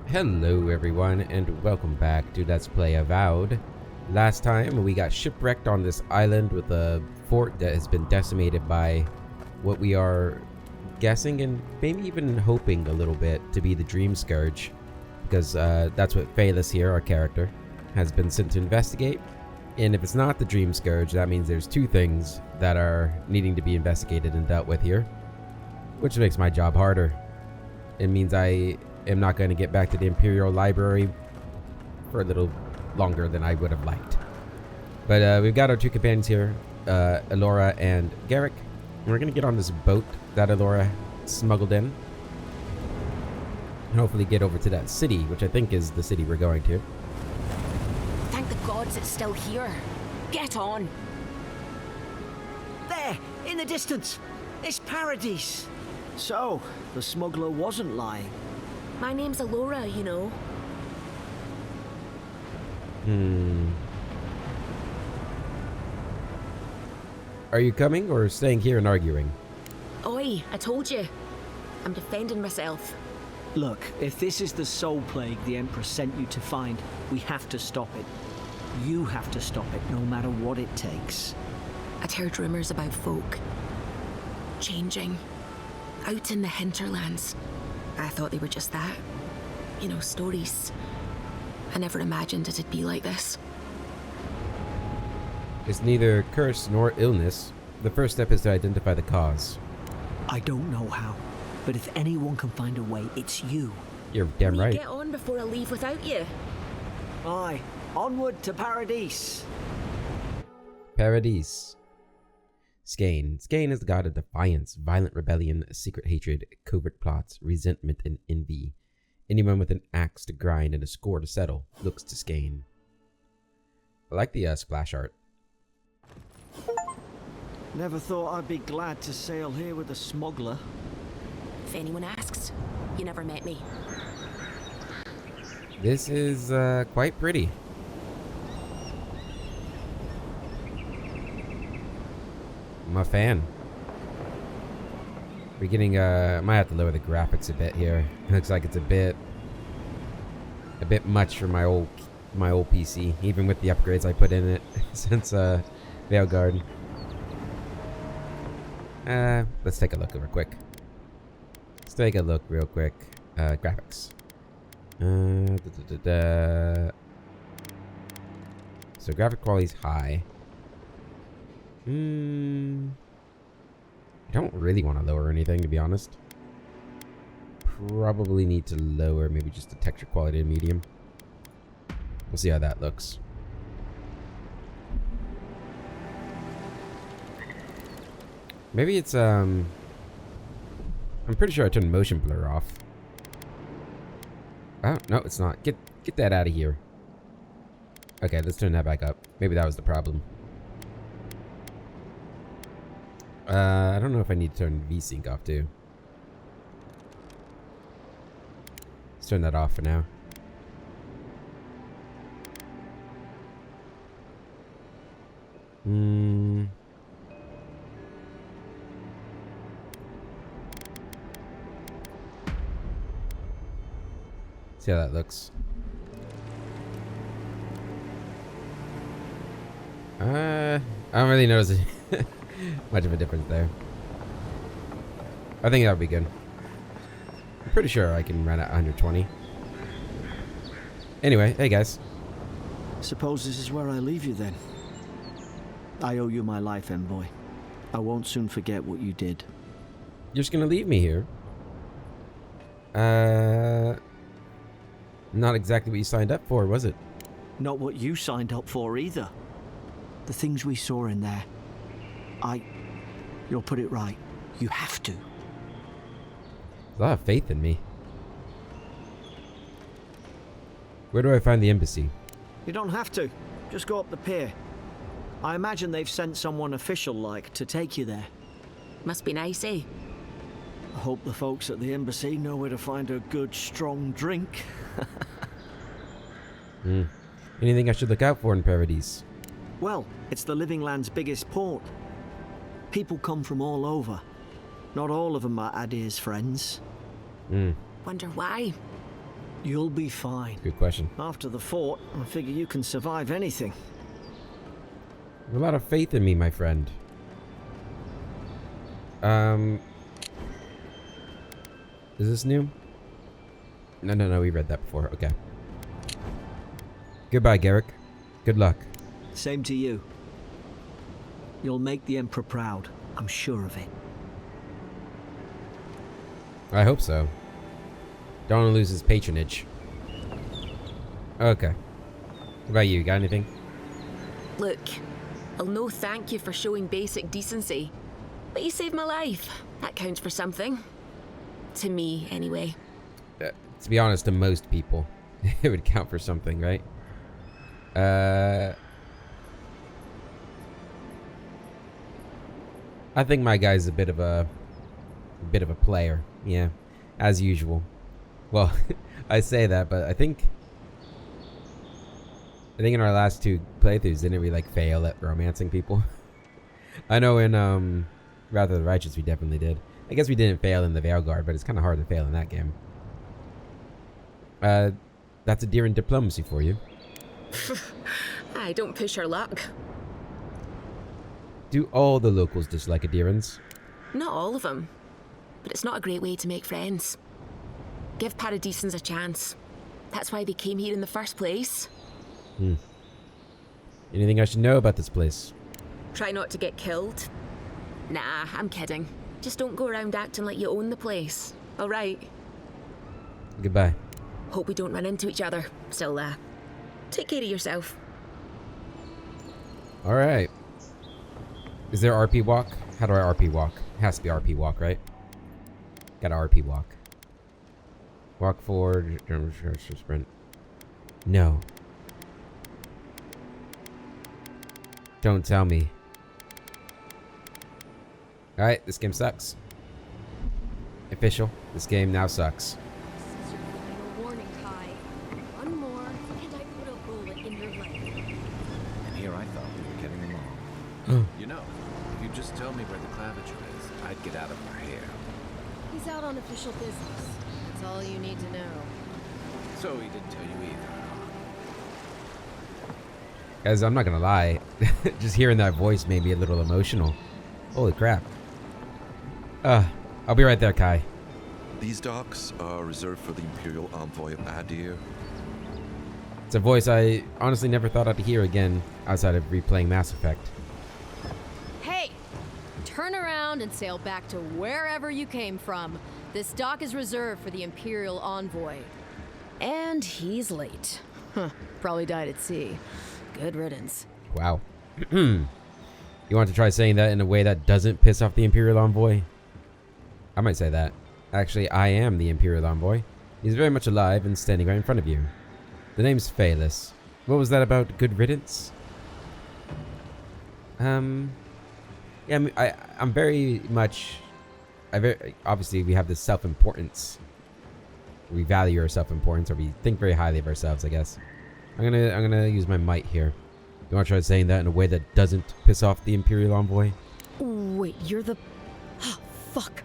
Hello everyone and welcome back to Let's Play Avowed. Last time we got shipwrecked on this island with a fort that has been decimated by what we are guessing and maybe even hoping a little bit to be the Dream Scourge, because that's what Phaelus here, our character, has been sent to investigate. And if it's not the Dream Scourge, that means there's two things that are needing to be investigated and dealt with here, which makes my job harder. It means I am not going to get back to the Imperial Library for a little longer than I would have liked. But we've got our two companions here, Elora and Garrick. And we're going to get on this boat that Elora smuggled in. And hopefully get over to that city, which I think is the city we're going to. Thank the gods it's still here. Get on. There, in the distance. It's Paradis. So, the smuggler wasn't lying. My name's Elora, you know. Are you coming or staying here and arguing? Oi, I told you. I'm defending myself. Look, if this is the soul plague the Empress sent you to find, we have to stop it. You have to stop it, no matter what it takes. I'd heard rumors about folk changing out in the hinterlands. I thought they were just that. You know, stories. I never imagined it'd be like this. It's neither curse nor illness. The first step is to identify the cause. I don't know how, but if anyone can find a way, it's you. You're damn right. Get on before I leave without you. Aye, onward to Paradis. Paradis. Skane. Skane is the god of defiance, violent rebellion, secret hatred, covert plots, resentment, and envy. Anyone with an axe to grind and a score to settle looks to Skane. I like the splash art. Never thought I'd be glad to sail here with a smuggler. If anyone asks, you never met me. This is quite pretty. I'm a fan. We're getting might have to lower the graphics a bit here. It looks like it's a bit much for my old PC, even with the upgrades I put in it since Veilguard. Let's take a look real quick. Let's take a look real quick. Graphics. So graphic quality is high. I don't really want to lower anything, to be honest. Probably need to lower maybe just the texture quality to medium. We'll see how that looks. Maybe it's I'm pretty sure I turned motion blur off. Oh, no, it's not. Get that out of here. Okay, let's turn that back up. Maybe that was the problem. I don't know if I need to turn VSync off too. Let's turn that off for now. See how that looks. I don't really notice much of a difference there. I think that'll be good. I'm pretty sure I can run at 120. Anyway, hey guys. Suppose this is where I leave you then. I owe you my life, envoy. I won't soon forget what you did. You're just gonna leave me here? Not exactly what you signed up for, was it? Not what you signed up for either. The things we saw in there. You'll put it right. You have to. There's a lot of faith in me. Where do I find the embassy? You don't have to. Just go up the pier. I imagine they've sent someone official-like to take you there. Must be nice, eh? I hope the folks at the embassy know where to find a good, strong drink. Anything I should look out for in Paradis? Well, it's the Living Land's biggest port. People come from all over. Not all of them are Adir's friends. Wonder why? You'll be fine. Good question. After the fort, I figure you can survive anything. You have a lot of faith in me, my friend. Is this new? No, we read that before. Okay. Goodbye, Garrick. Good luck. Same to you. You'll make the Emperor proud. I'm sure of it. I hope so. Don't want to lose his patronage. Okay. What about you? Got anything? Look, I'll no thank you for showing basic decency. But you saved my life. That counts for something. To me, anyway. To be honest, to most people, it would count for something, right? I think my guy's a bit of a player. Yeah, as usual. Well, I say that, but I think in our last 2 playthroughs, didn't we like fail at romancing people? I know in Wrath of the Righteous we definitely did. I guess we didn't fail in the Veilguard, but it's kind of hard to fail in that game. That's a deer in diplomacy for you. I don't push her luck. Do all the locals dislike Adherans? Not all of them. But it's not a great way to make friends. Give Paradisans a chance. That's why they came here in the first place. Anything I should know about this place? Try not to get killed. Nah, I'm kidding. Just don't go around acting like you own the place. Alright? Goodbye. Hope we don't run into each other. Still, take care of yourself. Alright. Is there RP walk? How do I RP walk? It has to be RP walk, right? Gotta RP walk. Walk forward. Sprint. No. Don't tell me. Alright, this game sucks. Official. This game now sucks. This is your final warning, Kai. One more, and I put a bullet in your leg. And here I thought we were getting along. You know, if you just tell me where the claviger is, I'd get out of her hair. He's out on official business. That's all you need to know. So he didn't tell you either, huh? Guys, I'm not gonna lie. Just hearing that voice made me a little emotional. Holy crap. I'll be right there, Kai. These docks are reserved for the Imperial Envoy of Adir. It's a voice I honestly never thought I'd hear again outside of replaying Mass Effect. Hey! Turn around and sail back to wherever you came from. This dock is reserved for the Imperial Envoy. And he's late. Huh. Probably died at sea. Good riddance. Wow. You want to try saying that in a way that doesn't piss off the Imperial Envoy? I might say that. Actually, I am the Imperial Envoy. He's very much alive and standing right in front of you. The name's Phaelus. What was that about good riddance? Yeah, I mean, I'm very much... obviously, we have this self-importance. We value our self-importance, or we think very highly of ourselves, I guess. I'm gonna use my might here. You want to try saying that in a way that doesn't piss off the Imperial Envoy? Wait, you're the... Fuck.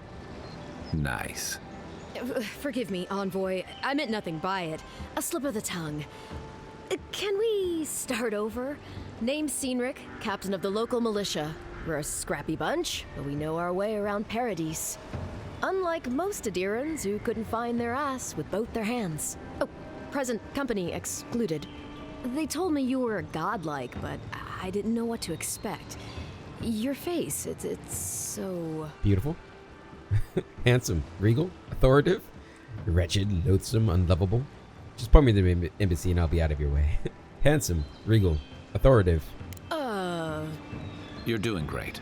Nice. Forgive me, Envoy. I meant nothing by it. A slip of the tongue. Can we start over? Name's Cynric, captain of the local militia. We're a scrappy bunch, but we know our way around Paradis. Unlike most Adirans who couldn't find their ass with both their hands. Oh, present company excluded. They told me you were godlike, but I didn't know what to expect. Your face, it's so... Beautiful. Handsome. Regal. Authoritative. Wretched. Loathsome. Unlovable. Just point me to the embassy and I'll be out of your way. Handsome. Regal. Authoritative. You're doing great.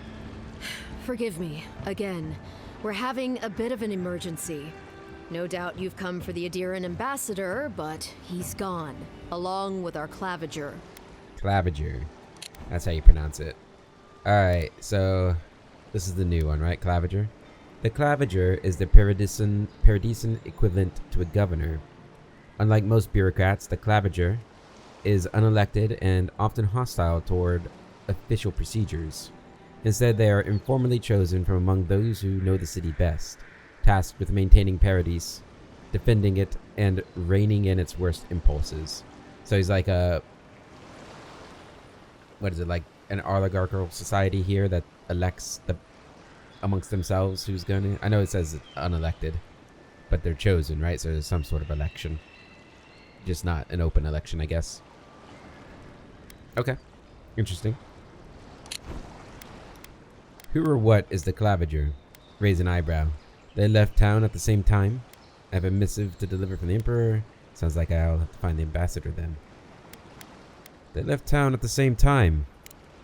Forgive me, again. We're having a bit of an emergency. No doubt you've come for the Adiran ambassador, but he's gone, along with our claviger. Claviger. That's how you pronounce it. Alright, so this is the new one, right? Claviger. The claviger is the Paradisan equivalent to a governor. Unlike most bureaucrats, the claviger is unelected and often hostile toward official procedures. Instead, they are informally chosen from among those who know the city best, tasked with maintaining Paradis defending it, and reining in its worst impulses. So he's like a... What is it, like an oligarchical society here that elects amongst themselves who's gonna... I know it says unelected, but they're chosen, right? So there's some sort of election. Just not an open election, I guess. Okay. Interesting. Who or what is the Clavager? Raise an eyebrow. They left town at the same time. I have a missive to deliver from the Emperor. Sounds like I'll have to find the ambassador then. They left town at the same time.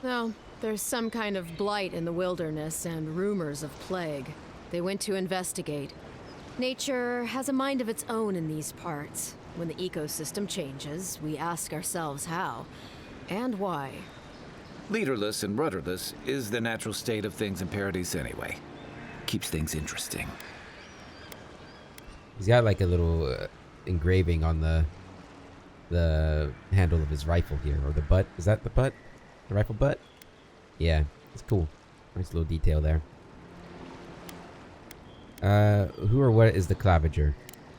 Well, there's some kind of blight in the wilderness and rumors of plague. They went to investigate. Nature has a mind of its own in these parts. When the ecosystem changes, we ask ourselves how and why. Leaderless and rudderless is the natural state of things in Paradis anyway. Keeps things interesting. He's got like a little engraving on the handle of his rifle here, or the butt. Is that the butt? The rifle butt? Yeah, it's cool. Nice little detail there. Who or what is the Clavager?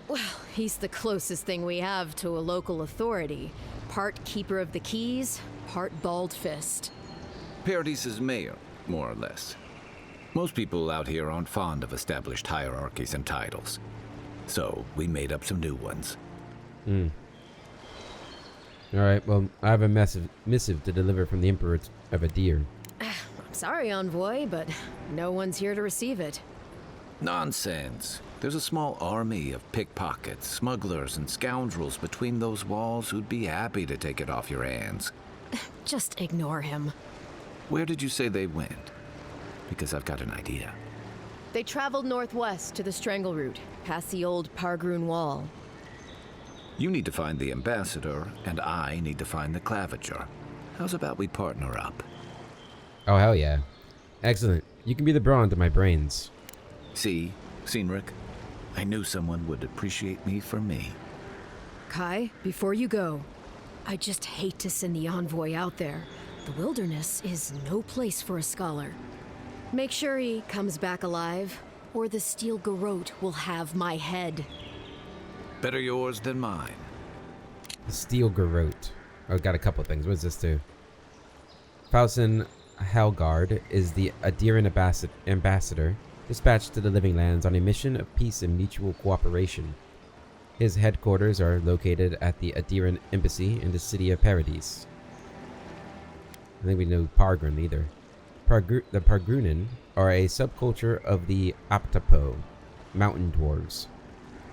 Well, he's the closest thing we have to a local authority. Part keeper of the keys, part bald fist. Paradis' mayor, more or less. Most people out here aren't fond of established hierarchies and titles. So we made up some new ones. Alright, well, I have a missive to deliver from the Emperor of Adir. I'm sorry, Envoy, but no one's here to receive it. Nonsense. There's a small army of pickpockets, smugglers, and scoundrels between those walls who'd be happy to take it off your hands. Just ignore him. Where did you say they went? Because I've got an idea. They traveled northwest to the Strangle Route, past the old Pargroon Wall. You need to find the ambassador, and I need to find the Clavager. How's about we partner up? Oh, hell yeah. Excellent. You can be the brawn to my brains. See, Cynric? I knew someone would appreciate me for me. Kai, before you go, I just hate to send the Envoy out there. The wilderness is no place for a scholar. Make sure he comes back alive, or the Steel Garrote will have my head. Better yours than mine. The Steel Garrote. Oh, got a couple things. What does this do? Fausen Helgard is the Adiran ambassador dispatched to the Living Lands on a mission of peace and mutual cooperation. His headquarters are located at the Adiran Embassy in the city of Paradis. I think we know Pargrun either. The Pargrunen are a subculture of the Aptapo, mountain dwarves.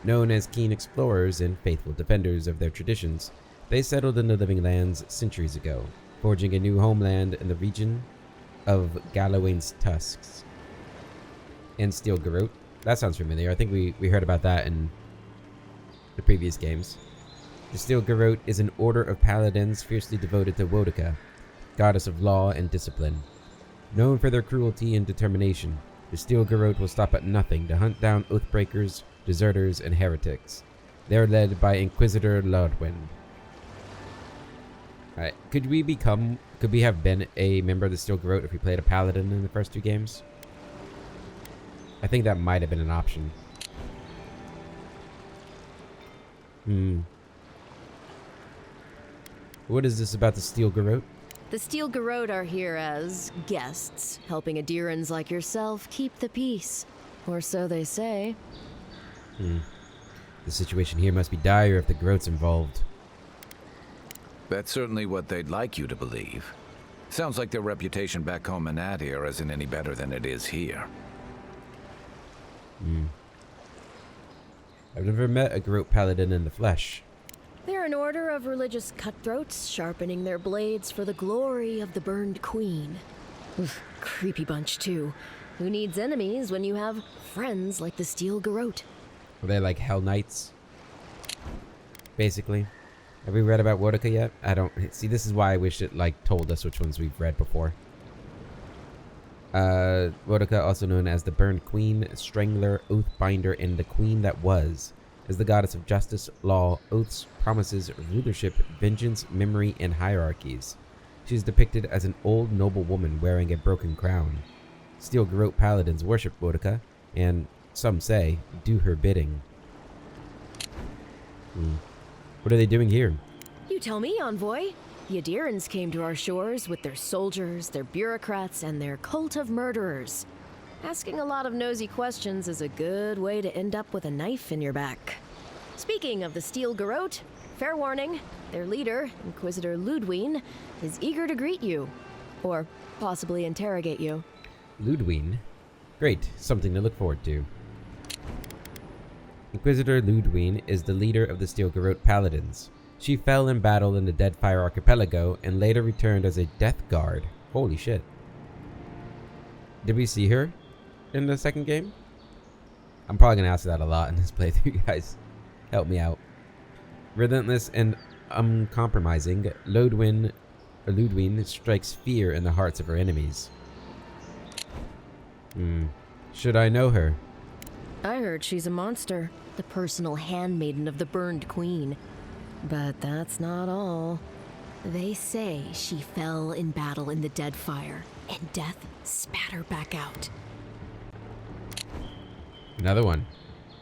Known as keen explorers and faithful defenders of their traditions, they settled in the Living Lands centuries ago, forging a new homeland in the region of Galloway's Tusks. And Steel Garrote. That sounds familiar. I think we heard about that in the previous games. The Steel Garrote is an order of paladins fiercely devoted to Wodica, goddess of law and discipline. Known for their cruelty and determination, the Steel Garrote will stop at nothing to hunt down oathbreakers, deserters, and heretics. They are led by Inquisitor Lodwind. Alright, could we have been a member of the Steel Garrote if we played a paladin in the first two games? I think that might have been an option. What is this about the Steel Garrote? The Steel Garrote are here as guests, helping Adirans like yourself keep the peace. Or so they say. The situation here must be dire if the Garrote's involved. That's certainly what they'd like you to believe. Sounds like their reputation back home in Adir isn't any better than it is here. I've never met a Garrote paladin in the flesh. They're an order of religious cutthroats, sharpening their blades for the glory of the burned queen. Oof, creepy bunch, too. Who needs enemies when you have friends like the Steel Garrote? Are they like Hell Knights? Basically. Have we read about Wodica yet? I don't... See, this is why I wish it, like, told us which ones we've read before. Wodica, also known as the Burned Queen, Strangler, Oathbinder, and the Queen That Was, is the goddess of justice, law, oaths, promises, rulership, vengeance, memory, and hierarchies. She is depicted as an old noble woman wearing a broken crown. Steel Garrote paladins worship Wodica, and, some say, do her bidding. What are they doing here? You tell me, Envoy. The Adirans came to our shores with their soldiers, their bureaucrats, and their cult of murderers. Asking a lot of nosy questions is a good way to end up with a knife in your back. Speaking of the Steel Garrote, fair warning, their leader, Inquisitor Ludwine, is eager to greet you. Or possibly interrogate you. Ludwine? Great, something to look forward to. Inquisitor Ludwine is the leader of the Steel Garrote Paladins. She fell in battle in the Deadfire Archipelago and later returned as a Death Guard. Holy shit. Did we see her in the second game? I'm probably going to ask that a lot in this playthrough, guys. Help me out. Relentless and uncompromising, Ludwine strikes fear in the hearts of her enemies. Should I know her? I heard she's a monster, the personal handmaiden of the Burned Queen. But that's not all. They say she fell in battle in the Deadfire, and death spat her back out. Another one.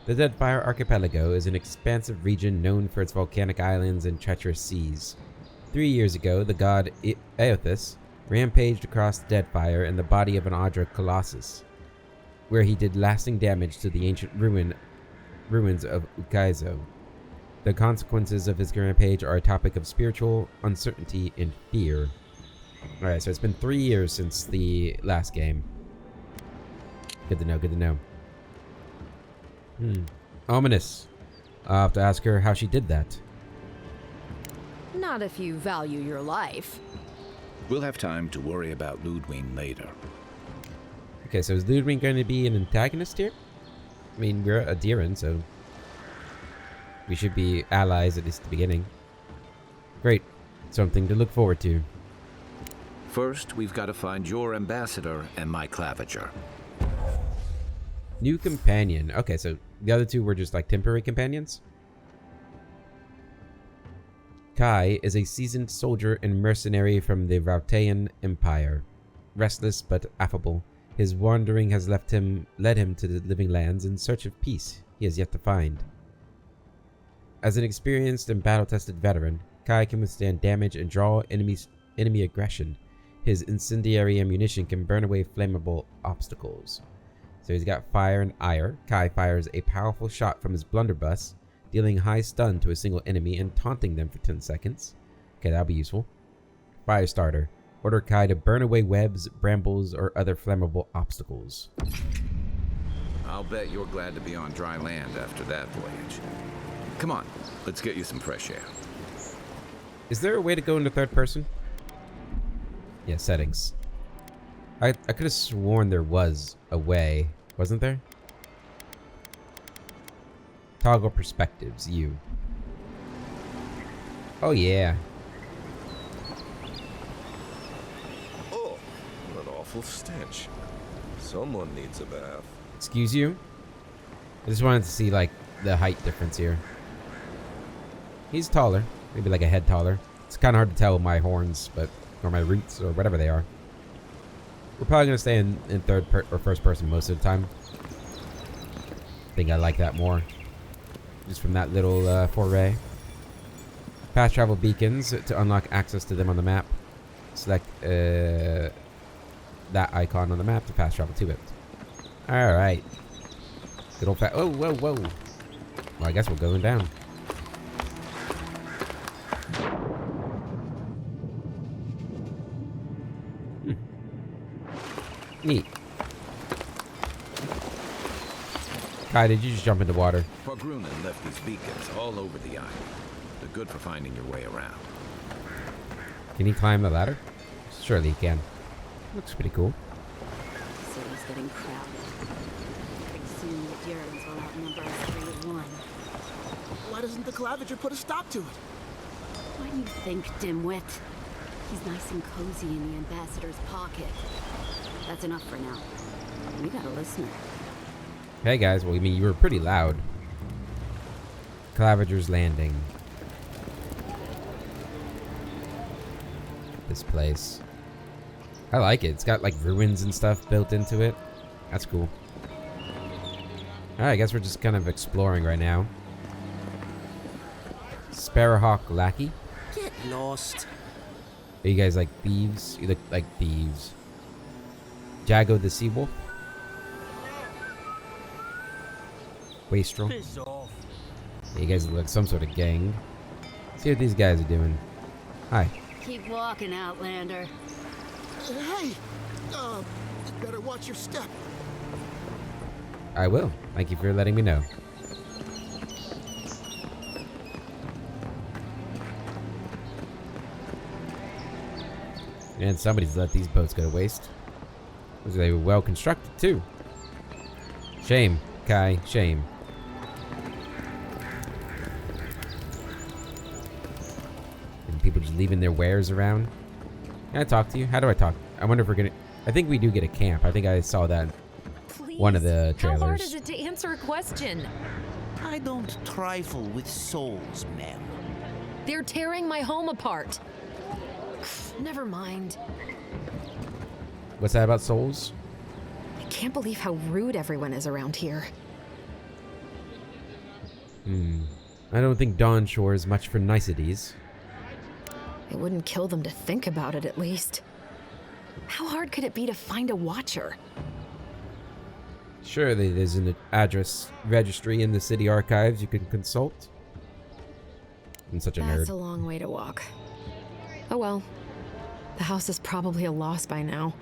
The Deadfire Archipelago is an expansive region known for its volcanic islands and treacherous seas. 3 years ago, the god Aothus rampaged across the Deadfire in the body of an Audra Colossus, where he did lasting damage to the ancient ruins of Ukaizo. The consequences of his rampage are a topic of spiritual uncertainty and fear. Alright, so it's been 3 years since the last game. Good to know, good to know. Ominous. I'll have to ask her how she did that. Not if you value your life. We'll have time to worry about Ludwine later. Okay, so is Ludwine going to be an antagonist here? I mean, we're Adiran, so we should be allies at least at the beginning. Great. Something to look forward to. First, we've got to find your ambassador and my claviger. New companion. Okay, so the other two were just like temporary companions? Kai is a seasoned soldier and mercenary from the Rautean Empire. Restless but affable, his wandering has led him to the living lands in search of peace he has yet to find. As an experienced and battle-tested veteran, Kai can withstand damage and draw enemy aggression. His incendiary ammunition can burn away flammable obstacles. So he's got fire and ire. Kai fires a powerful shot from his blunderbuss, dealing high stun to a single enemy and taunting them for 10 seconds. Okay, that'll be useful. Firestarter. Order Kai to burn away webs, brambles, or other flammable obstacles. I'll bet you're glad to be on dry land after that voyage. Come on, let's get you some fresh air. Is there a way to go into third person? Yeah, settings. I could have sworn there was a way. Wasn't there? Toggle perspectives, you. Oh, yeah. Oh, what an awful stench. Someone needs a bath. Excuse you? I just wanted to see, like, the height difference here. He's taller. Maybe like a head taller. It's kind of hard to tell with my horns, but... or my roots, or whatever they are. We're probably going to stay in or first person most of the time. I think I like that more. Just from that little foray. Fast travel beacons to unlock access to them on the map. Select that icon on the map to fast travel to it. Alright. Good old fat. Oh, whoa, whoa. Well, I guess we're going down. Neat. Kai, did you just jump into water? Pogrunen left these beacons all over the island. They're good for finding your way around. Can he climb the ladder? Surely he can. Looks pretty cool. The city's getting crowded. Pretty soon the Adirans will outnumber us 3-1. Why doesn't the Claviger put a stop to it? What do you think, dimwit? He's nice and cozy in the ambassador's pocket. That's enough for now. We got a listener. Hey guys, well, I mean, you were pretty loud. Claviger's Landing. This place. I like it. It's got like ruins and stuff built into it. That's cool. Alright, I guess we're just kind of exploring right now. Sparrowhawk lackey. Get lost. Are you guys like thieves? You look like thieves. Jago the Seawolf. Wastrel. Piss off. You guys look like some sort of gang. See what these guys are doing. Hi. Keep walking, Outlander. Hey, you better watch your step. I will. Thank you for letting me know. And somebody's let these boats go to waste. They were well constructed too. Shame, Kai, shame. And people just leaving their wares around. Can I talk to you? How do I talk? I wonder if we're gonna. I think we do get a camp. I think I saw that. Please, One of the trailers. How hard is it to answer a question? I don't trifle with souls, ma'am. They're tearing my home apart. Never mind. What's that about souls? I can't believe how rude everyone is around here. I don't think Dawn Shore is much for niceties. It wouldn't kill them to think about it, at least. How hard could it be to find a watcher? Surely there's an address registry in the city archives you can consult. I'm such a nerd. That's a long way to walk. Oh well. The house is probably a loss by now.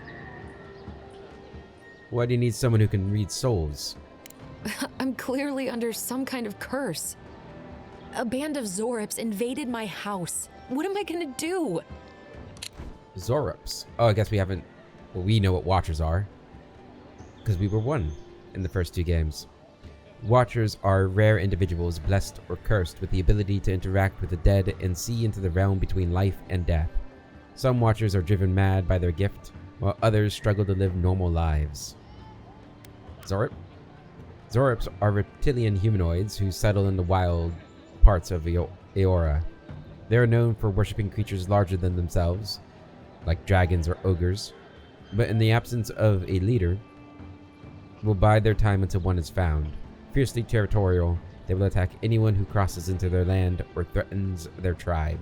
Why do you need someone who can read souls? I'm clearly under some kind of curse. A band of Zorips invaded my house. What am I gonna do? Zorops. Oh, I guess we haven't... Well, we know what Watchers are. Because we were one in the first two games. Watchers are rare individuals blessed or cursed with the ability to interact with the dead and see into the realm between life and death. Some Watchers are driven mad by their gift, while others struggle to live normal lives. Zorops are reptilian humanoids who settle in the wild parts of Eora. They are known for worshipping creatures larger than themselves, like dragons or ogres, but in the absence of a leader, will bide their time until one is found. Fiercely territorial, they will attack anyone who crosses into their land or threatens their tribe.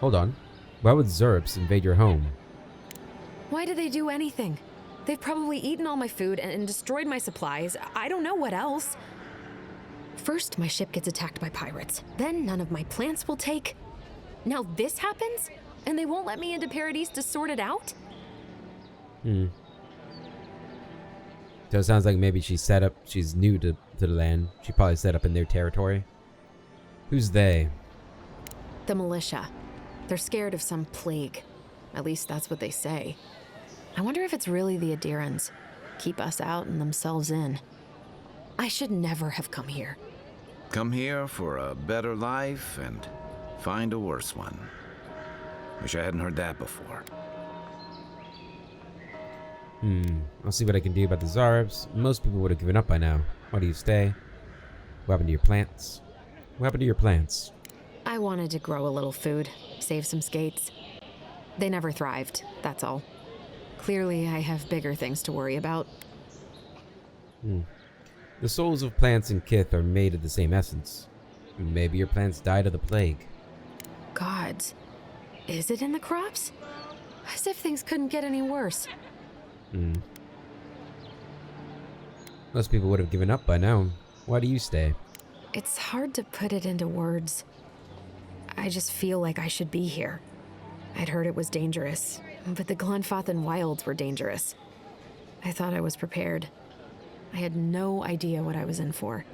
Hold on. Why would Zorops invade your home? Why do they do anything? They've probably eaten all my food and destroyed my supplies. I don't know what else. First, my ship gets attacked by pirates. Then none of my plants will take. Now this happens? And they won't let me into Paradis to sort it out? So it sounds like maybe she's new to the land. She probably set up in their territory. Who's they? The militia. They're scared of some plague. At least that's what they say. I wonder if it's really the Adirans. Keep us out and themselves in. I should never have come here. Come here for a better life and find a worse one. Wish I hadn't heard that before. I'll see what I can do about the Zorops. Most people would have given up by now. Why do you stay? What happened to your plants? What happened to your plants? I wanted to grow a little food, save some skates. They never thrived, that's all. Clearly, I have bigger things to worry about. The souls of plants and kith are made of the same essence. Maybe your plants died of the plague. Gods, is it in the crops? As if things couldn't get any worse. Most people would have given up by now. Why do you stay? It's hard to put it into words. I just feel like I should be here. I'd heard it was dangerous, but the Glenfathan wilds were dangerous. I thought I was prepared. I had no idea what I was in for.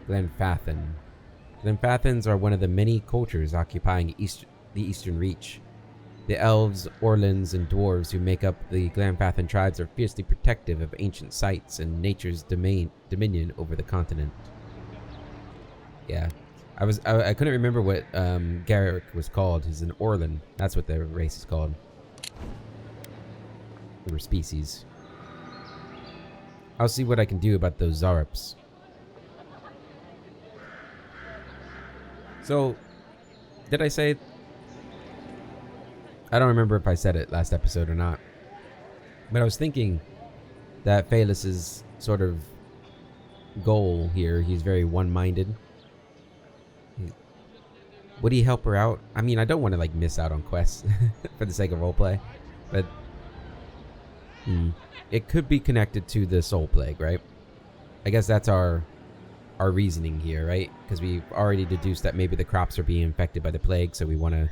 Glenfathan. Glenfathans are one of the many cultures occupying the Eastern Reach. The elves, orlins, and dwarves who make up the Glenfathan tribes are fiercely protective of ancient sites and nature's dominion over the continent. Yeah. I couldn't remember what Garrick was called. He's an Orlin. That's what their race is called. Or species. I'll see what I can do about those Zorops. So, did I say... I don't remember if I said it last episode or not. But I was thinking that Phalis is sort of goal here. He's very one-minded. Would he help her out? I mean, I don't want to like miss out on quests for the sake of roleplay, but it could be connected to the soul plague, right? I guess that's our reasoning here, right? Because we've already deduced that maybe the crops are being infected by the plague, so we want to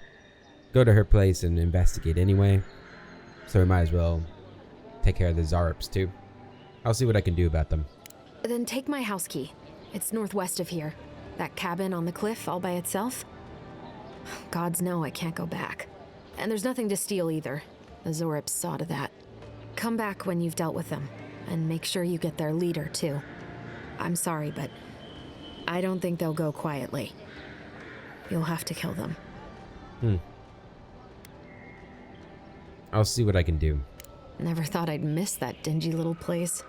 go to her place and investigate anyway. So we might as well take care of the Zarups too. I'll see what I can do about them. Then take my house key. It's northwest of here. That cabin on the cliff all by itself. Gods know I can't go back. And there's nothing to steal either. The Zorups saw to that. Come back when you've dealt with them, and make sure you get their leader too. I'm sorry, but I don't think they'll go quietly. You'll have to kill them. I'll see what I can do. Never thought I'd miss that dingy little place.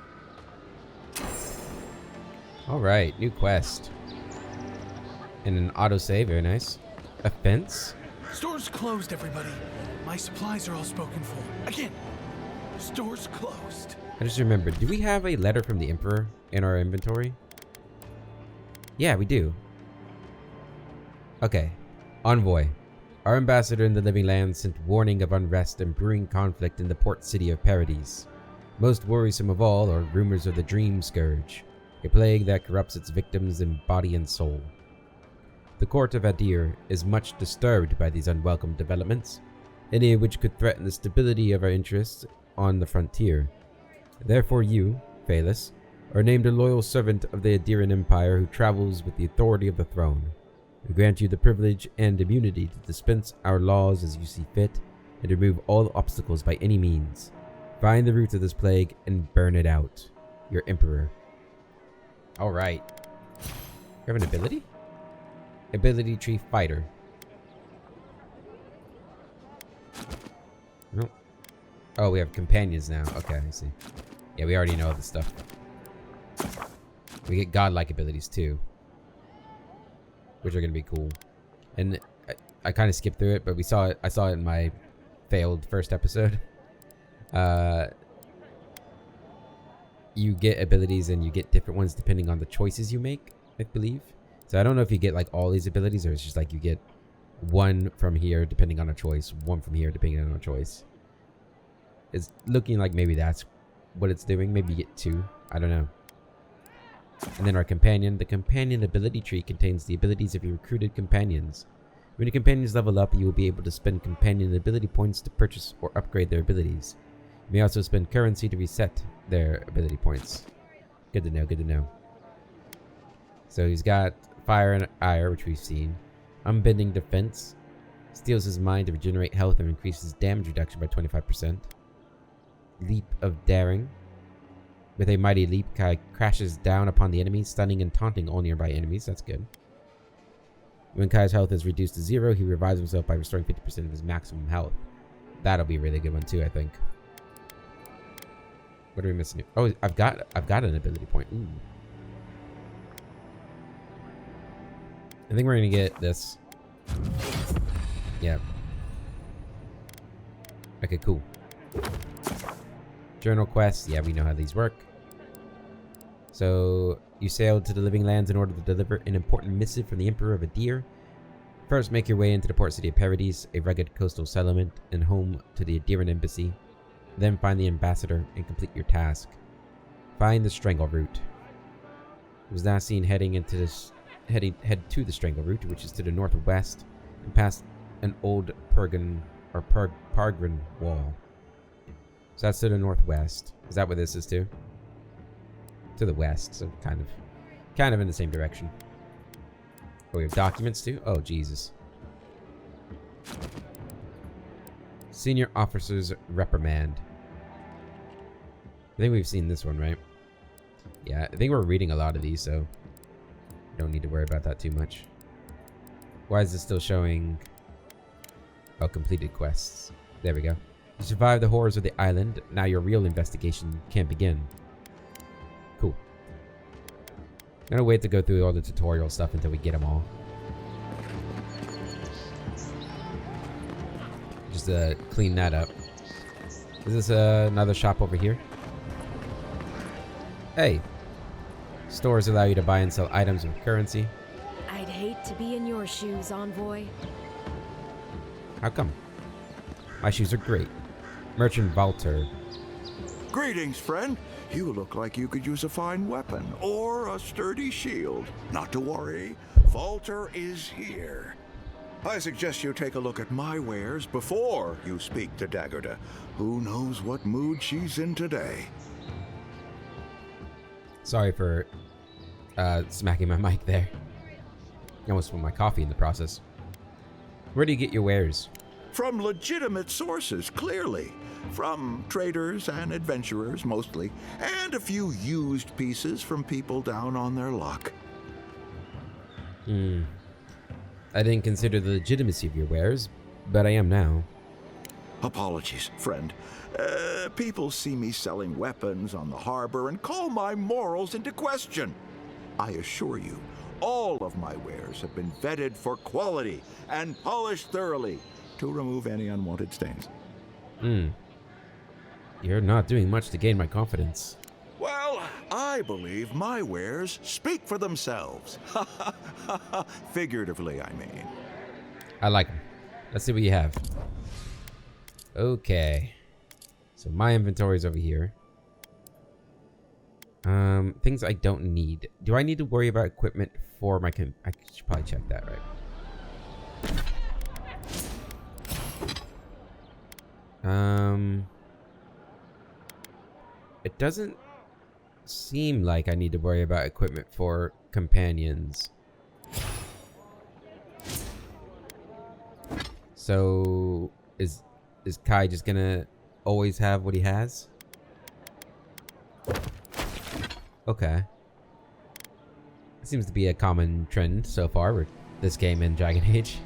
Alright, new quest. And an autosave, very nice. A fence? Store's closed, everybody. My supplies are all spoken for. Again, store's closed. I just remembered, do we have a letter from the Emperor in our inventory? Yeah, we do. Okay. Envoy. Our ambassador in the Living Lands sent warning of unrest and brewing conflict in the port city of Paradis. Most worrisome of all are rumors of the Dream Scourge, a plague that corrupts its victims in body and soul. The court of Adir is much disturbed by these unwelcome developments, any of which could threaten the stability of our interests on the frontier. Therefore you, Phaelus, are named a loyal servant of the Adiran Empire who travels with the authority of the throne. We grant you the privilege and immunity to dispense our laws as you see fit, and remove all obstacles by any means. Find the root of this plague and burn it out. Your Emperor. Alright. You have an ability? Ability tree fighter. Nope. Oh, we have companions now. Okay, I see. Yeah, we already know this stuff. We get godlike abilities too, which are gonna be cool. And I kind of skipped through it, but we saw it. I saw it in my failed first episode. You get abilities and you get different ones depending on the choices you make, I believe. So I don't know if you get like all these abilities, or it's just like you get one from here depending on a choice, one from here depending on a choice. It's looking like maybe that's what it's doing. Maybe you get two. I don't know. And then our companion. The companion ability tree contains the abilities of your recruited companions. When your companions level up, you will be able to spend companion ability points to purchase or upgrade their abilities. You may also spend currency to reset their ability points. Good to know, good to know. So he's got Fire and Ire, which we've seen. Unbending Defense. Steals his mind to regenerate health and increases damage reduction by 25%. Leap of Daring. With a mighty leap, Kai crashes down upon the enemy, stunning and taunting all nearby enemies. That's good. When Kai's health is reduced to 0, he revives himself by restoring 50% of his maximum health. That'll be a really good one too, I think. What are we missing? Oh, I've got an ability point. Ooh. I think we're gonna get this. Yeah. Okay, cool. Journal quests. Yeah, we know how these work. So, you sailed to the Living Lands in order to deliver an important missive from the Emperor of Adir. First, make your way into the port city of Paradis, a rugged coastal settlement and home to the Adiran embassy. Then find the ambassador and complete your task. Find the Strangle Route. It was now seen heading into this head to the Strangle Route, which is to the northwest and past an old Pargrin wall. So that's to the northwest. Is that what this is to? To the west, so kind of in the same direction. Oh, we have documents too? Oh, Jesus. Senior Officer's Reprimand. I think we've seen this one, right? Yeah, I think we're reading a lot of these, so don't need to worry about that too much. Why is this still showing... Oh, completed quests. There we go. You survived the horrors of the island. Now your real investigation can begin. Cool. I'm gonna wait to go through all the tutorial stuff until we get them all. Just clean that up. Is this another shop over here? Hey. Stores allow you to buy and sell items with currency. I'd hate to be in your shoes, Envoy. How come? My shoes are great. Merchant Valter. Greetings, friend. You look like you could use a fine weapon or a sturdy shield. Not to worry, Valter is here. I suggest you take a look at my wares before you speak to Daggerda. Who knows what mood she's in today? Sorry for smacking my mic there. I almost spilled my coffee in the process. Where do you get your wares? From legitimate sources, clearly. From traders and adventurers, mostly. And a few used pieces from people down on their luck. I didn't consider the legitimacy of your wares, but I am now. Apologies, friend. People see me selling weapons on the harbor and call my morals into question. I assure you, all of my wares have been vetted for quality and polished thoroughly to remove any unwanted stains. You're not doing much to gain my confidence. Well, I believe my wares speak for themselves. Figuratively, I mean. I like them. Let's see what you have. Okay. So my inventory is over here. Things I don't need. Do I need to worry about equipment for my I should probably check that, right? It doesn't seem like I need to worry about equipment for companions. So is Kai just gonna always have what he has? Okay. It seems to be a common trend so far with this game in Dragon Age.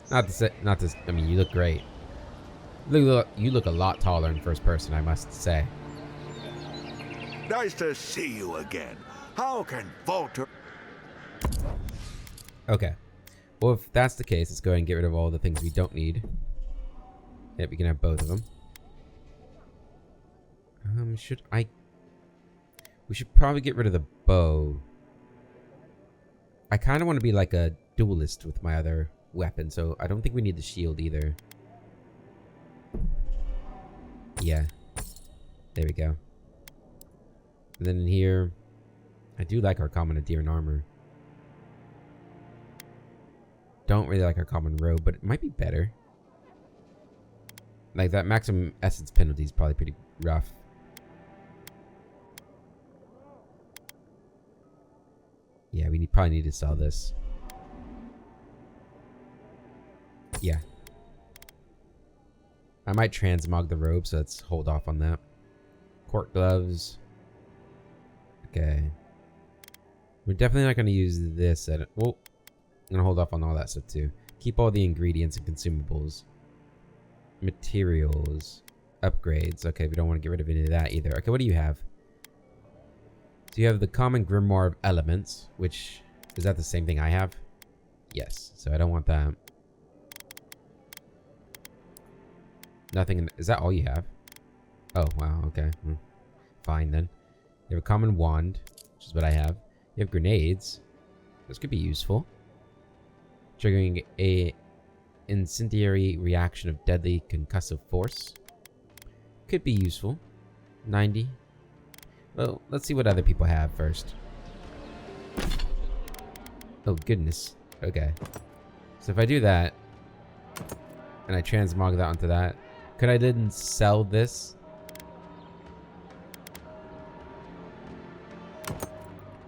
Not this. I mean, you look great. You look a lot taller in first person, I must say. Nice to see you again. How can Valter... Okay. Well, if that's the case, let's go ahead and get rid of all the things we don't need. Yep, we can have both of them. We should probably get rid of the bow. I kind of want to be like a duelist with my other weapon, so I don't think we need the shield either. Yeah. There we go. And then in here, I do like our common Adherent armor. Don't really like our common robe, but it might be better. Like that maximum essence penalty is probably pretty rough. Yeah, we probably need to sell this. Yeah. I might transmog the robe, so let's hold off on that. Court gloves. Okay. We're definitely not going to use this. Well, I'm going to hold off on all that stuff too. Keep all the ingredients and consumables. Materials. Upgrades. Okay, we don't want to get rid of any of that either. Okay, what do you have? So you have the common grimoire of elements, which is that the same thing I have? Yes, so I don't want that. Nothing. Is that all you have? Oh, wow. Okay. Fine then. You have a common wand, which is what I have. You have grenades. This could be useful. Triggering a incendiary reaction of deadly concussive force. Could be useful. 90. Well, let's see what other people have first. Oh, goodness. Okay. So if I do that, and I transmog that onto that, could I then sell this?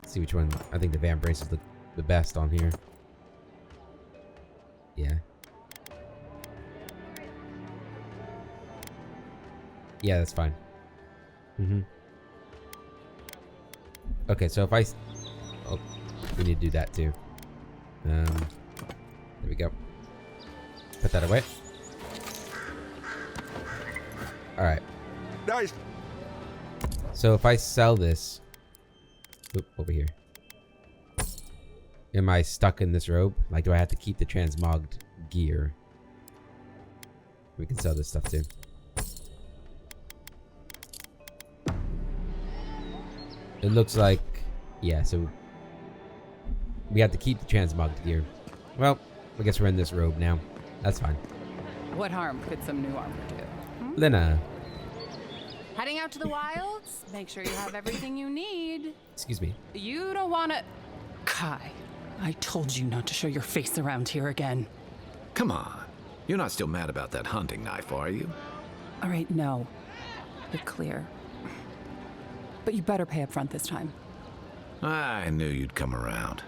Let's see which one. I think the Van braces look the best on here. Yeah. Yeah, that's fine. Okay, so if I... Oh, we need to do that too. There we go. Put that away. Alright. Nice. So if I sell this... Oop, over here. Am I stuck in this robe? Like, do I have to keep the transmogged gear? We can sell this stuff too. It looks like Yeah, so we have to keep the transmogged gear. Well, I guess we're in this robe now. That's fine. What harm could some new armor do? Lena. Heading out to the wilds? Make sure you have everything you need. Excuse me. You don't want to... Kai, I told you not to show your face around here again. Come on. You're not still mad about that hunting knife, are you? All right, no. You're clear. But you better pay up front this time. I knew you'd come around.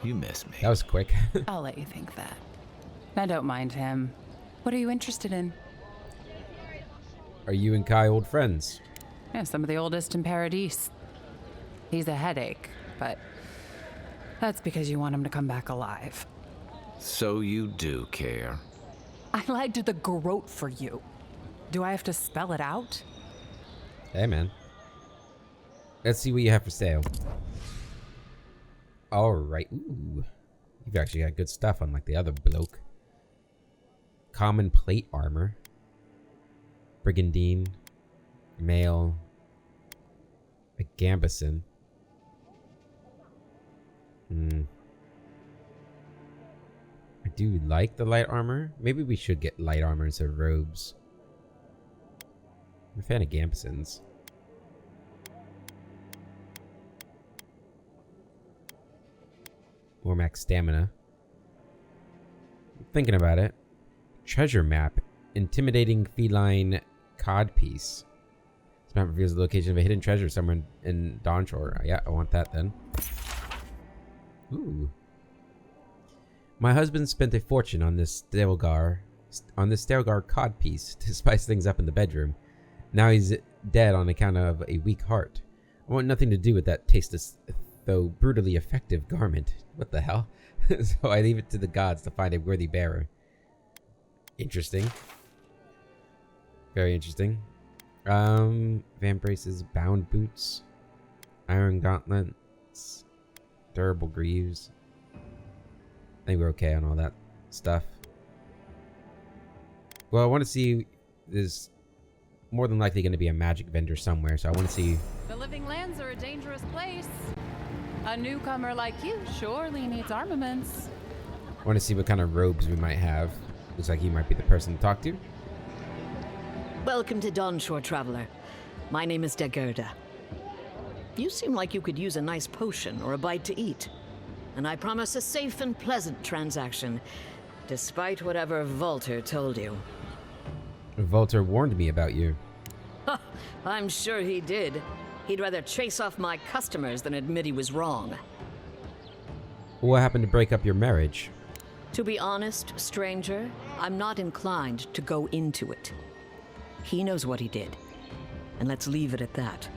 You miss me. That was quick. I'll let you think that. Now don't mind him. What are you interested in? Are you and Kai old friends? Yeah, some of the oldest in Paradis. He's a headache, but that's because you want him to come back alive. So you do care. I lied to the garrote for you. Do I have to spell it out? Hey, man. Let's see what you have for sale. Alright. Ooh. You've actually got good stuff, unlike the other bloke. Common plate armor. Brigandine. Mail. A Gambison. I do like the light armor. Maybe we should get light armor instead of robes. I'm a fan of Gambisons. More max stamina. Thinking about it. Treasure map. Intimidating feline codpiece. This map reveals the location of a hidden treasure somewhere in Dawnshore. Yeah, I want that then. Ooh. My husband spent a fortune on this Stelgar codpiece to spice things up in the bedroom. Now he's dead on account of a weak heart. I want nothing to do with that tasteless, though brutally effective garment. What the hell? So I leave it to the gods to find a worthy bearer. Interesting. Very interesting. Van braces, bound boots, iron gauntlets, durable greaves. I think we're okay on all that stuff. Well, I want to see. There's more than likely going to be a magic vendor somewhere, so I want to see. The living lands are a dangerous place. A newcomer like you surely needs armaments. I want to see what kind of robes we might have. Looks like he might be the person to talk to. Welcome to Dawnshore, traveler. My name is Dagerda. You seem like you could use a nice potion or a bite to eat. And I promise a safe and pleasant transaction, despite whatever Volter told you. Volter warned me about you. I'm sure he did. He'd rather chase off my customers than admit he was wrong. What happened to break up your marriage? To be honest, stranger, I'm not inclined to go into it. He knows what he did. And let's leave it at that.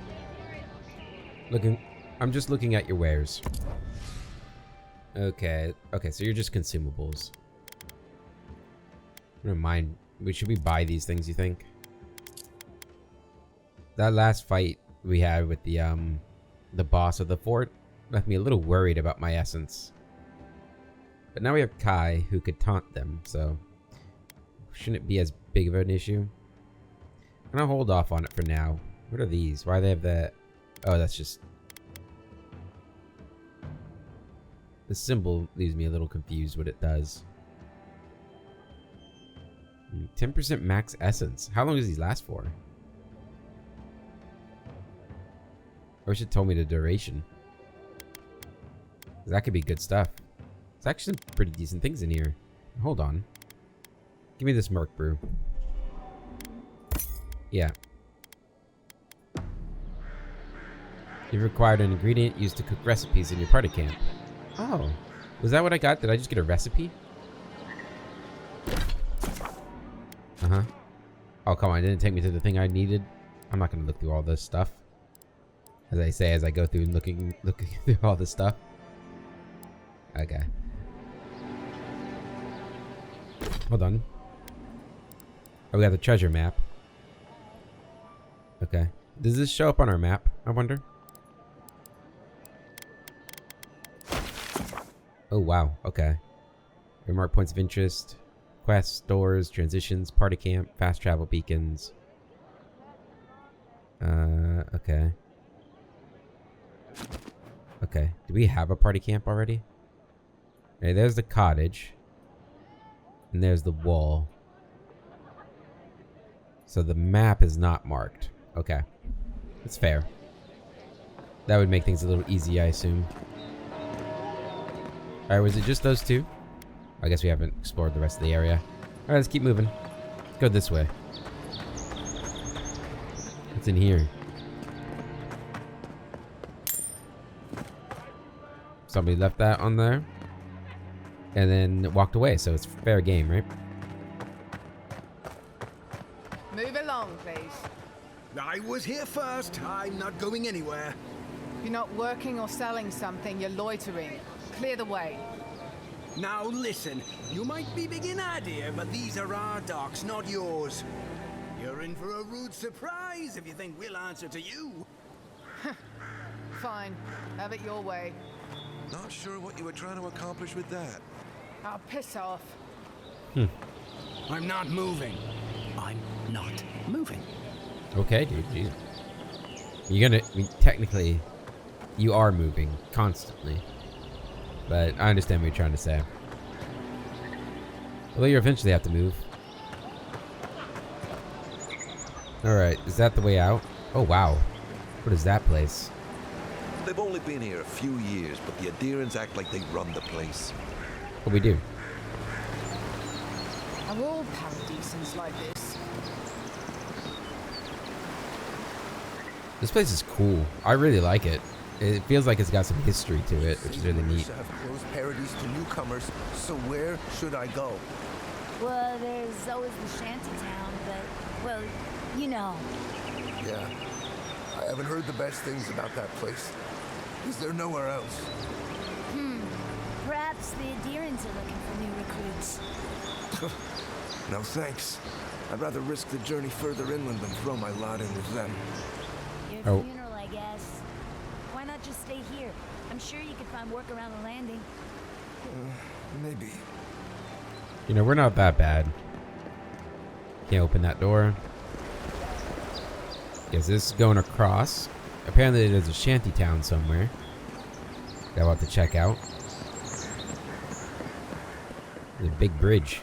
I'm just looking at your wares. Okay, so you're just consumables. I don't mind. Should we buy these things, you think? That last fight we had with the boss of the fort left me a little worried about my essence. But now we have Kai, who could taunt them, so shouldn't it be as big of an issue? I'm gonna hold off on it for now. What are these? Why do they have that? Oh, that's just... The symbol leaves me a little confused what it does. 10% max essence. How long does these last for? I wish it told me the duration. That could be good stuff. There's actually some pretty decent things in here. Hold on. Give me this Merc Brew. Yeah. You've required an ingredient used to cook recipes in your party camp. Oh. Was that what I got? Did I just get a recipe? Uh-huh. Oh, come on. It didn't take me to the thing I needed. I'm not going to look through all this stuff. As I say, as I go through and looking through all this stuff. Okay. Hold on. Oh, we got the treasure map. Okay. Does this show up on our map, I wonder? Oh, wow. Okay. Remark points of interest. Quests, stores, transitions, party camp, fast travel beacons. Okay. Okay. Do we have a party camp already? Okay, there's the cottage. And there's the wall. So the map is not marked. Okay. That's fair. That would make things a little easy, I assume. Alright, was it just those two? I guess we haven't explored the rest of the area. Alright, let's keep moving. Let's go this way. What's in here? Somebody left that on there. And then walked away, so it's fair game, right? Move along, please. I was here first. I'm not going anywhere. If you're not working or selling something, you're loitering. Clear the way. Now listen, you might be big in idea, but these are our docks, not yours. You're in for a rude surprise if you think we'll answer to you. Fine. Have it your way. Not sure what you were trying to accomplish with that. I'll piss off. I'm not moving. I'm not moving. Okay, dude. Jeez. You're gonna... I mean, technically, you are moving constantly. But I understand what you're trying to say. Well, you eventually have to move. Alright, is that the way out? Oh, wow. What is that place? They've only been here a few years, but the Adherents act like they run the place. What we do? Are all Paradisans like this? This place is cool. I really like it. It feels like it's got some history to it, which is really neat. Have closed Paradis to newcomers, so where should I go? Well, there's always the shanty town, but, well, you know. Yeah, I haven't heard the best things about that place. Is there nowhere else? Perhaps the Adherents are looking for new recruits. No thanks. I'd rather risk the journey further inland than throw my lot in with them. Your funeral, I guess. Why not just stay here? I'm sure you could find work around the landing. Maybe. You know, we're not that bad. Can't open that door. Guess this is going across. Apparently there's a shanty town somewhere that we'll have to check out. There's a big bridge.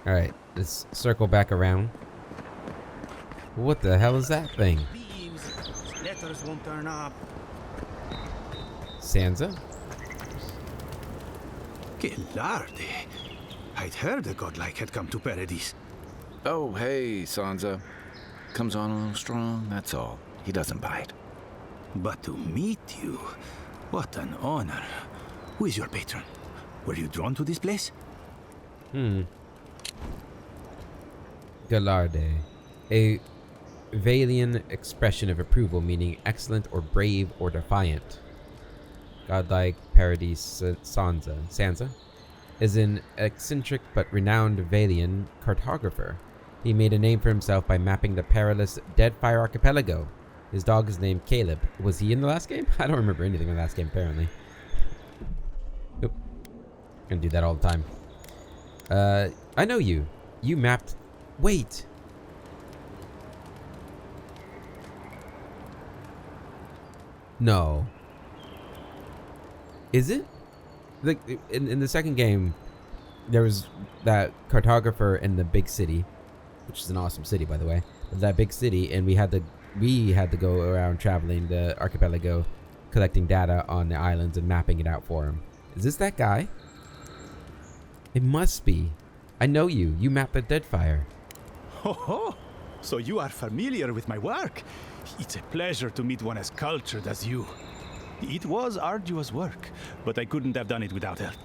Alright, let's circle back around. What the hell is that thing? Letters won't turn up. Sansa? Que larde. I'd heard a godlike had come to Paradis. Oh, hey, Sansa. Comes on a little strong, that's all. He doesn't bite. But to meet you, what an honor. Who is your patron? Were you drawn to this place? Gallarde. A Valian expression of approval, meaning excellent or brave or defiant. Godlike Paradis Sansa is an eccentric but renowned Valian cartographer. He made a name for himself by mapping the perilous Deadfire Archipelago. His dog is named Caleb. Was he in the last game? I don't remember anything in the last game, apparently. Oop. Gonna do that all the time. I know you. You mapped... Wait! No. Is it? Like, in the second game, there was that cartographer in the big city, which is an awesome city, by the way. That big city, and we had to go around traveling the archipelago, collecting data on the islands and mapping it out for him. Is this that guy? It must be. I know you. You mapped the Deadfire. Ho ho! So you are familiar with my work. It's a pleasure to meet one as cultured as you. It was arduous work, but I couldn't have done it without help.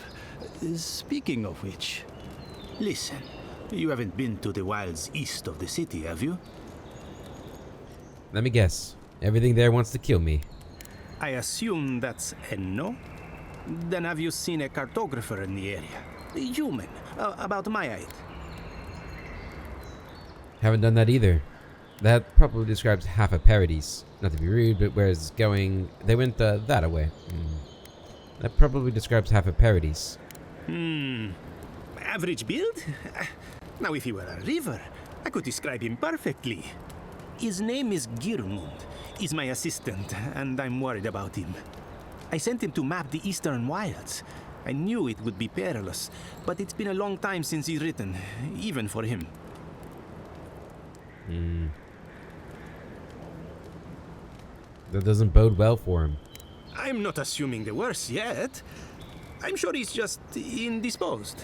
Speaking of which, listen, you haven't been to the wilds east of the city, have you? Let me guess. Everything there wants to kill me. I assume that's a no? Then have you seen a cartographer in the area? A human, about my height. Haven't done that either. That probably describes half of Paradis. Not to be rude, but where it's going... They went that away. That probably describes half of Paradis. Average build? Now if he were a river, I could describe him perfectly. His name is Girmund. He's my assistant, and I'm worried about him. I sent him to map the eastern wilds. I knew it would be perilous, but it's been a long time since he's written, even for him. That doesn't bode well for him. I'm not assuming the worst yet. I'm sure he's just indisposed.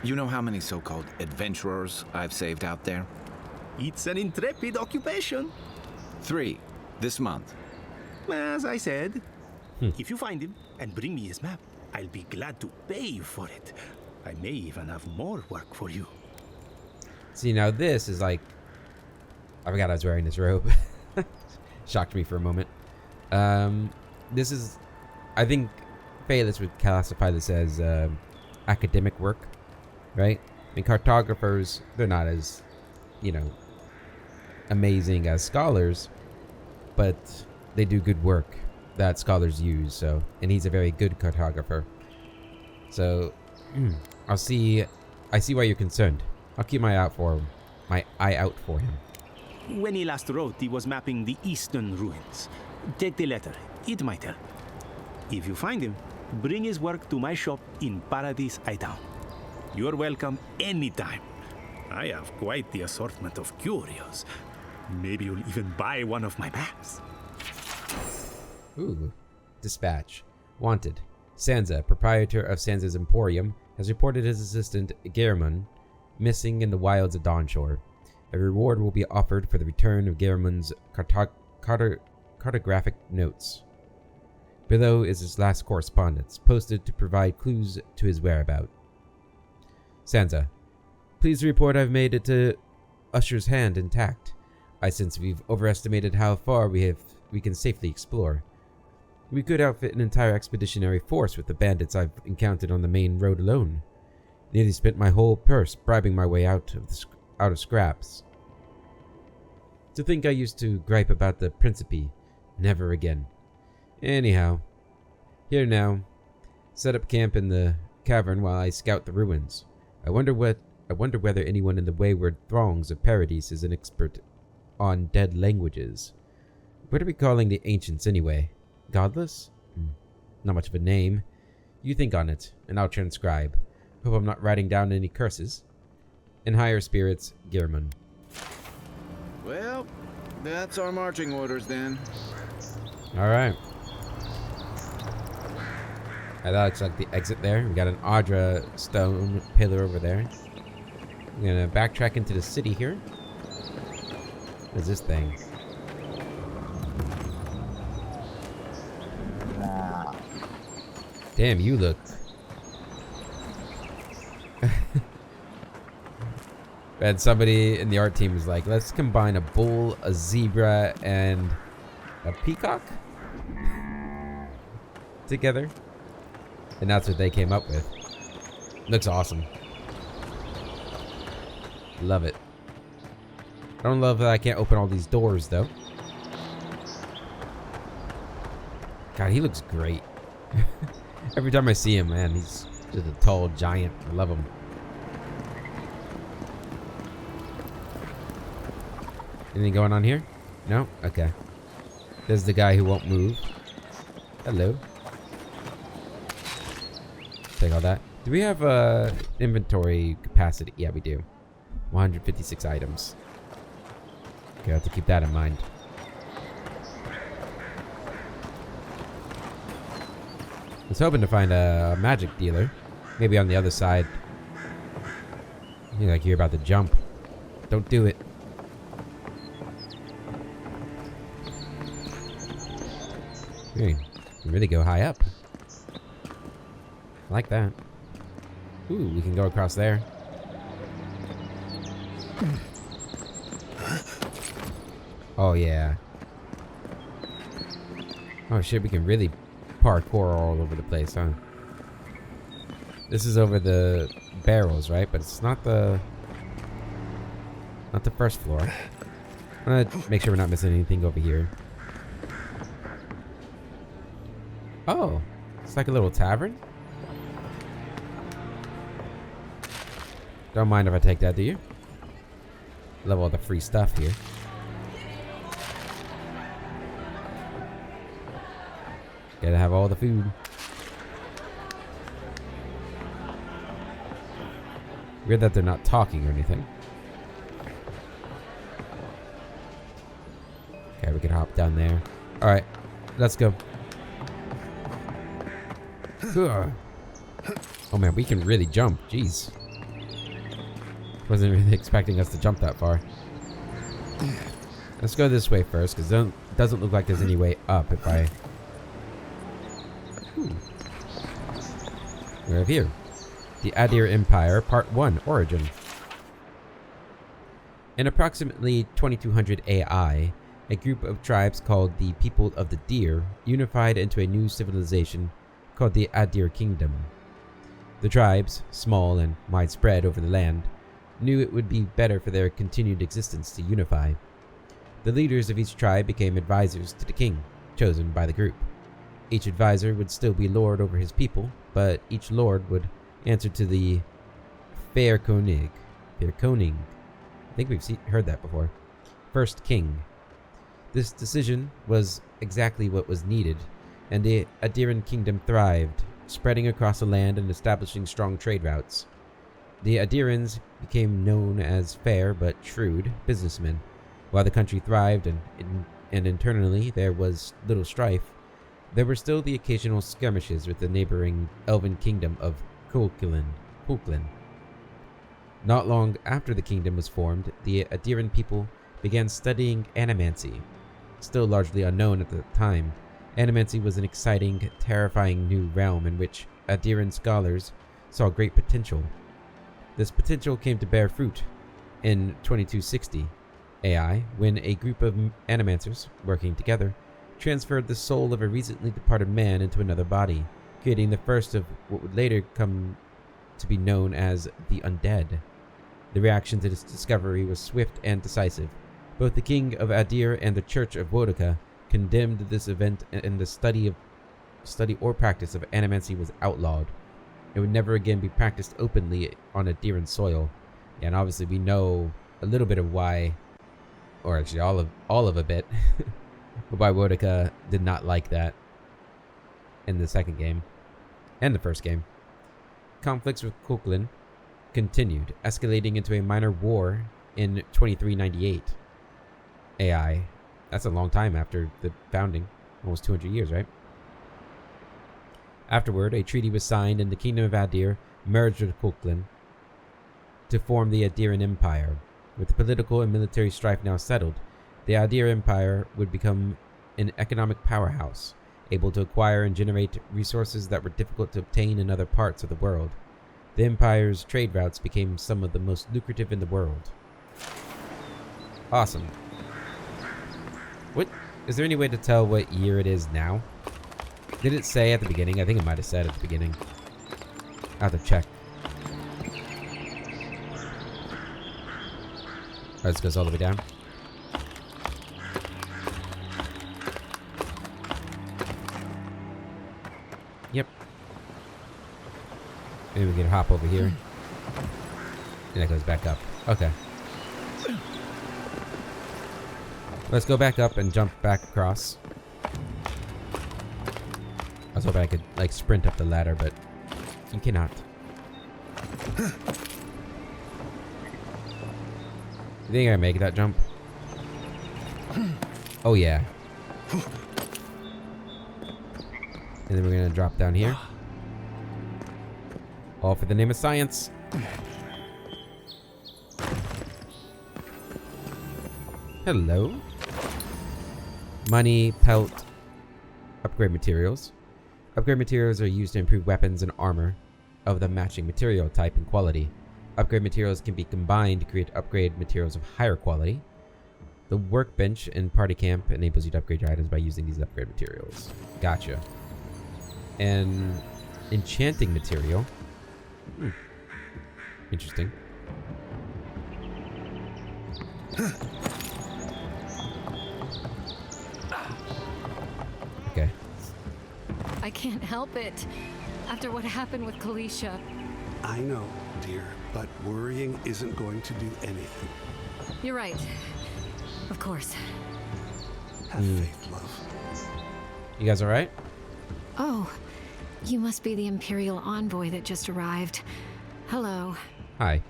You know how many so-called adventurers I've saved out there? It's an intrepid occupation. 3 this month. As I said, if you find him and bring me his map, I'll be glad to pay you for it. I may even have more work for you. See, now this is like... I forgot I was wearing this robe. Shocked me for a moment. This is... I think Phaelus would classify this as academic work, right? I mean, cartographers, they're not as, you know, amazing as scholars, but they do good work that scholars use. So, and he's a very good cartographer. So, I see why you're concerned. I'll keep my eye out for him. When he last wrote, he was mapping the eastern ruins. Take the letter. It might help. If you find him, bring his work to my shop in Paradis, Town. You're welcome anytime. I have quite the assortment of curios. Maybe you'll even buy one of my maps. Ooh. Dispatch. Wanted. Sansa, proprietor of Sansa's Emporium, has reported his assistant, Garamund, missing in the wilds of Dawnshore. A reward will be offered for the return of Garamund's cartographic notes. Below is his last correspondence, posted to provide clues to his whereabouts. Sansa, please report I've made it to Usher's hand intact. I sense we've overestimated how far we can safely explore. We could outfit an entire expeditionary force with the bandits I've encountered on the main road alone. Nearly spent my whole purse bribing my way out of scraps. To think I used to gripe about the Principe. Never again. Anyhow, here now. Set up camp in the cavern while I scout the ruins. I wonder whether anyone in the wayward throngs of Paradis is an expert on dead languages. What are we calling the ancients anyway? Godless? Not much of a name. You think on it, and I'll transcribe. Hope I'm not writing down any curses. In higher spirits, Girmund. Well, that's our marching orders then. Alright. That looks like the exit there. We got an Audra stone pillar over there. We're gonna backtrack into the city here. What is this thing? Damn, you look... And somebody in the art team was like, let's combine a bull, a zebra, and a peacock together. And that's what they came up with. Looks awesome. Love it. I don't love that I can't open all these doors, though. God, he looks great. Every time I see him, man, he's just a tall giant. I love him. Anything going on here? No? Okay. There's the guy who won't move. Hello. Take all that. Do we have inventory capacity? Yeah, we do. 156 items. Okay, I have to keep that in mind. I was hoping to find a magic dealer. Maybe on the other side. Like you're about to jump. Don't do it. Hey, you can really go high up. I like that. Ooh, we can go across there. Oh, yeah. Oh, shit, we can really parkour all over the place, huh? This is over the barrels, right? But it's not the... not the first floor. I'm gonna make sure we're not missing anything over here. Oh, it's like a little tavern? Don't mind if I take that, do you? Love all the free stuff here. Gotta have all the food. Weird that they're not talking or anything. Okay, we can hop down there. Alright, let's go. Oh man, we can really jump. Jeez. Wasn't really expecting us to jump that far. Let's go this way first, because it doesn't look like there's any way up if I... We're up here. The Adir Empire, Part 1, Origin. In approximately 2200 AI, a group of tribes called the People of the Deer unified into a new civilization called the Adir Kingdom. The tribes, small and widespread over the land, knew it would be better for their continued existence to unify. The leaders of each tribe became advisors to the king, chosen by the group. Each advisor would still be lord over his people, but each lord would answer to the Fairkonig. I think we've heard that before. First king. This decision was exactly what was needed, and the Adiran kingdom thrived, spreading across the land and establishing strong trade routes. The Adirans became known as fair but shrewd businessmen. While the country thrived and internally there was little strife, there were still the occasional skirmishes with the neighboring elven kingdom of Kulklin. Not long after the kingdom was formed, the Adiran people began studying animancy. Still largely unknown at the time, animancy was an exciting, terrifying new realm in which Adiran scholars saw great potential. This potential came to bear fruit in 2260 AI when a group of animancers, working together, transferred the soul of a recently departed man into another body, creating the first of what would later come to be known as the undead. The reaction to this discovery was swift and decisive. Both the king of Adir and the church of Wodaka condemned this event, and the study or practice of animancy was outlawed. It would never again be practiced openly on Adiran soil. Yeah, and obviously we know a little bit of why, or actually all of a bit, but why Wodaka did not like that in the second game and the first game. Conflicts with Kulklin continued, escalating into a minor war in 2398 AI. That's a long time after the founding, almost 200 years, right? Afterward, a treaty was signed and the Kingdom of Adir merged with Kulklin to form the Adiran Empire. With the political and military strife now settled, the Adir Empire would become an economic powerhouse, able to acquire and generate resources that were difficult to obtain in other parts of the world. The Empire's trade routes became some of the most lucrative in the world. Awesome. What? Is there any way to tell what year it is now? Did it say at the beginning? I think it might have said at the beginning. I'll have to check. Alright, this goes all the way down. Yep. Maybe we can hop over here. And that goes back up. Okay. Let's go back up and jump back across. I was hoping I could, like, sprint up the ladder, but you cannot. You think I can make that jump? Oh, yeah. And then we're gonna drop down here. All for the name of science. Hello. Money, pelt, upgrade materials. Upgrade materials are used to improve weapons and armor of the matching material type and quality. Upgrade materials can be combined to create upgrade materials of higher quality. The workbench in Party Camp enables you to upgrade your items by using these upgrade materials. Gotcha. And enchanting material. Interesting. Okay. I can't help it. After what happened with Kalisha. I know, dear, but worrying isn't going to do anything. You're right. Of course. Have faith, love. You guys alright? Oh, you must be the Imperial envoy that just arrived. Hello. Hi.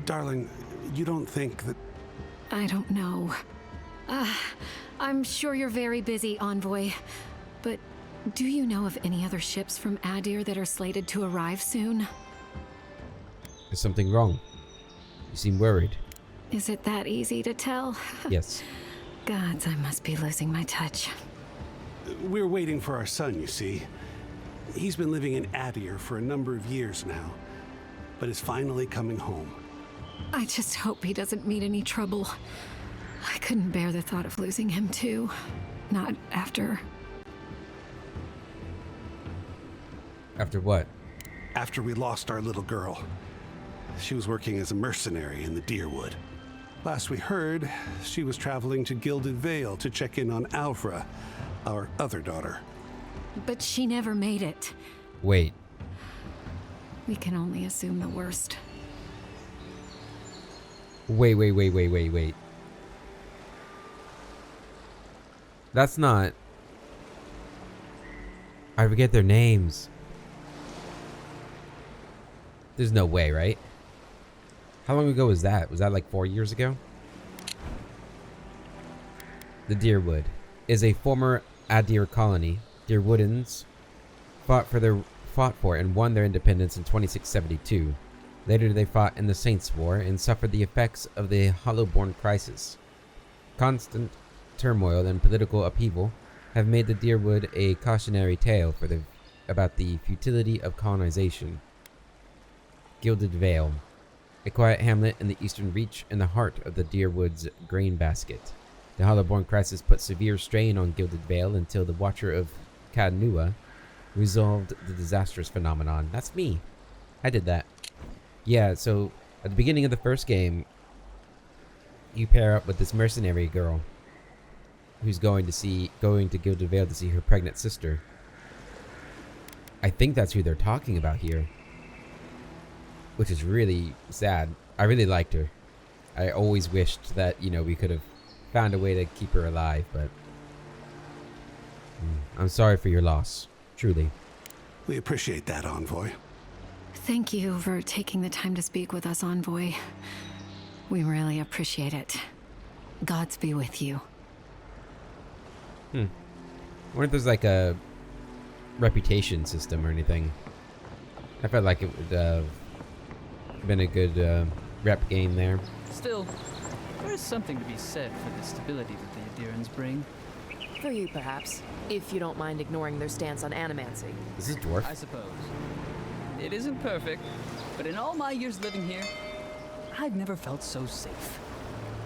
Darling, you don't think that... I don't know. I'm sure you're very busy, envoy. But do you know of any other ships from Adir that are slated to arrive soon? Is something wrong? You seem worried. Is it that easy to tell? Yes. Gods, I must be losing my touch. We're waiting for our son, you see. He's been living in Adir for a number of years now, but is finally coming home. I just hope he doesn't meet any trouble. I couldn't bear the thought of losing him too. Not after... After what? After we lost our little girl. She was working as a mercenary in the Deerwood. Last we heard, she was traveling to Gilded Vale to check in on Alfra, our other daughter. But she never made it. Wait. We can only assume the worst. Wait. That's not... I forget their names. There's no way, right? How long ago was that? Was that like 4 years ago? The Deerwood is a former Adir colony. Deerwoodans fought for and won their independence in 2672. Later they fought in the Saints' War and suffered the effects of the Hollowborn crisis. Constant turmoil and political upheaval have made the Deerwood a cautionary tale about the futility of colonization. Gilded Vale, a quiet hamlet in the eastern reach in the heart of the Deerwood's grain basket. The Hollowborn crisis put severe strain on Gilded Vale until the Watcher of Kadnua resolved the disastrous phenomenon. That's me. I did that. Yeah, so at the beginning of the first game, you pair up with this mercenary girl who's going to Gilded Vale to see her pregnant sister. I think that's who they're talking about here, which is really sad. I really liked her. I always wished that, you know, we could have found a way to keep her alive, but I'm sorry for your loss, truly. We appreciate that, Envoy. Thank you for taking the time to speak with us, Envoy. We really appreciate it. Gods be with you. I wonder if there's like a reputation system or anything. I felt like it would have been a good rep game there. Still, there is something to be said for the stability that the Adirans bring. For you, perhaps, if you don't mind ignoring their stance on animancy. Is this dwarf? I suppose. It isn't perfect, but in all my years living here, I've never felt so safe.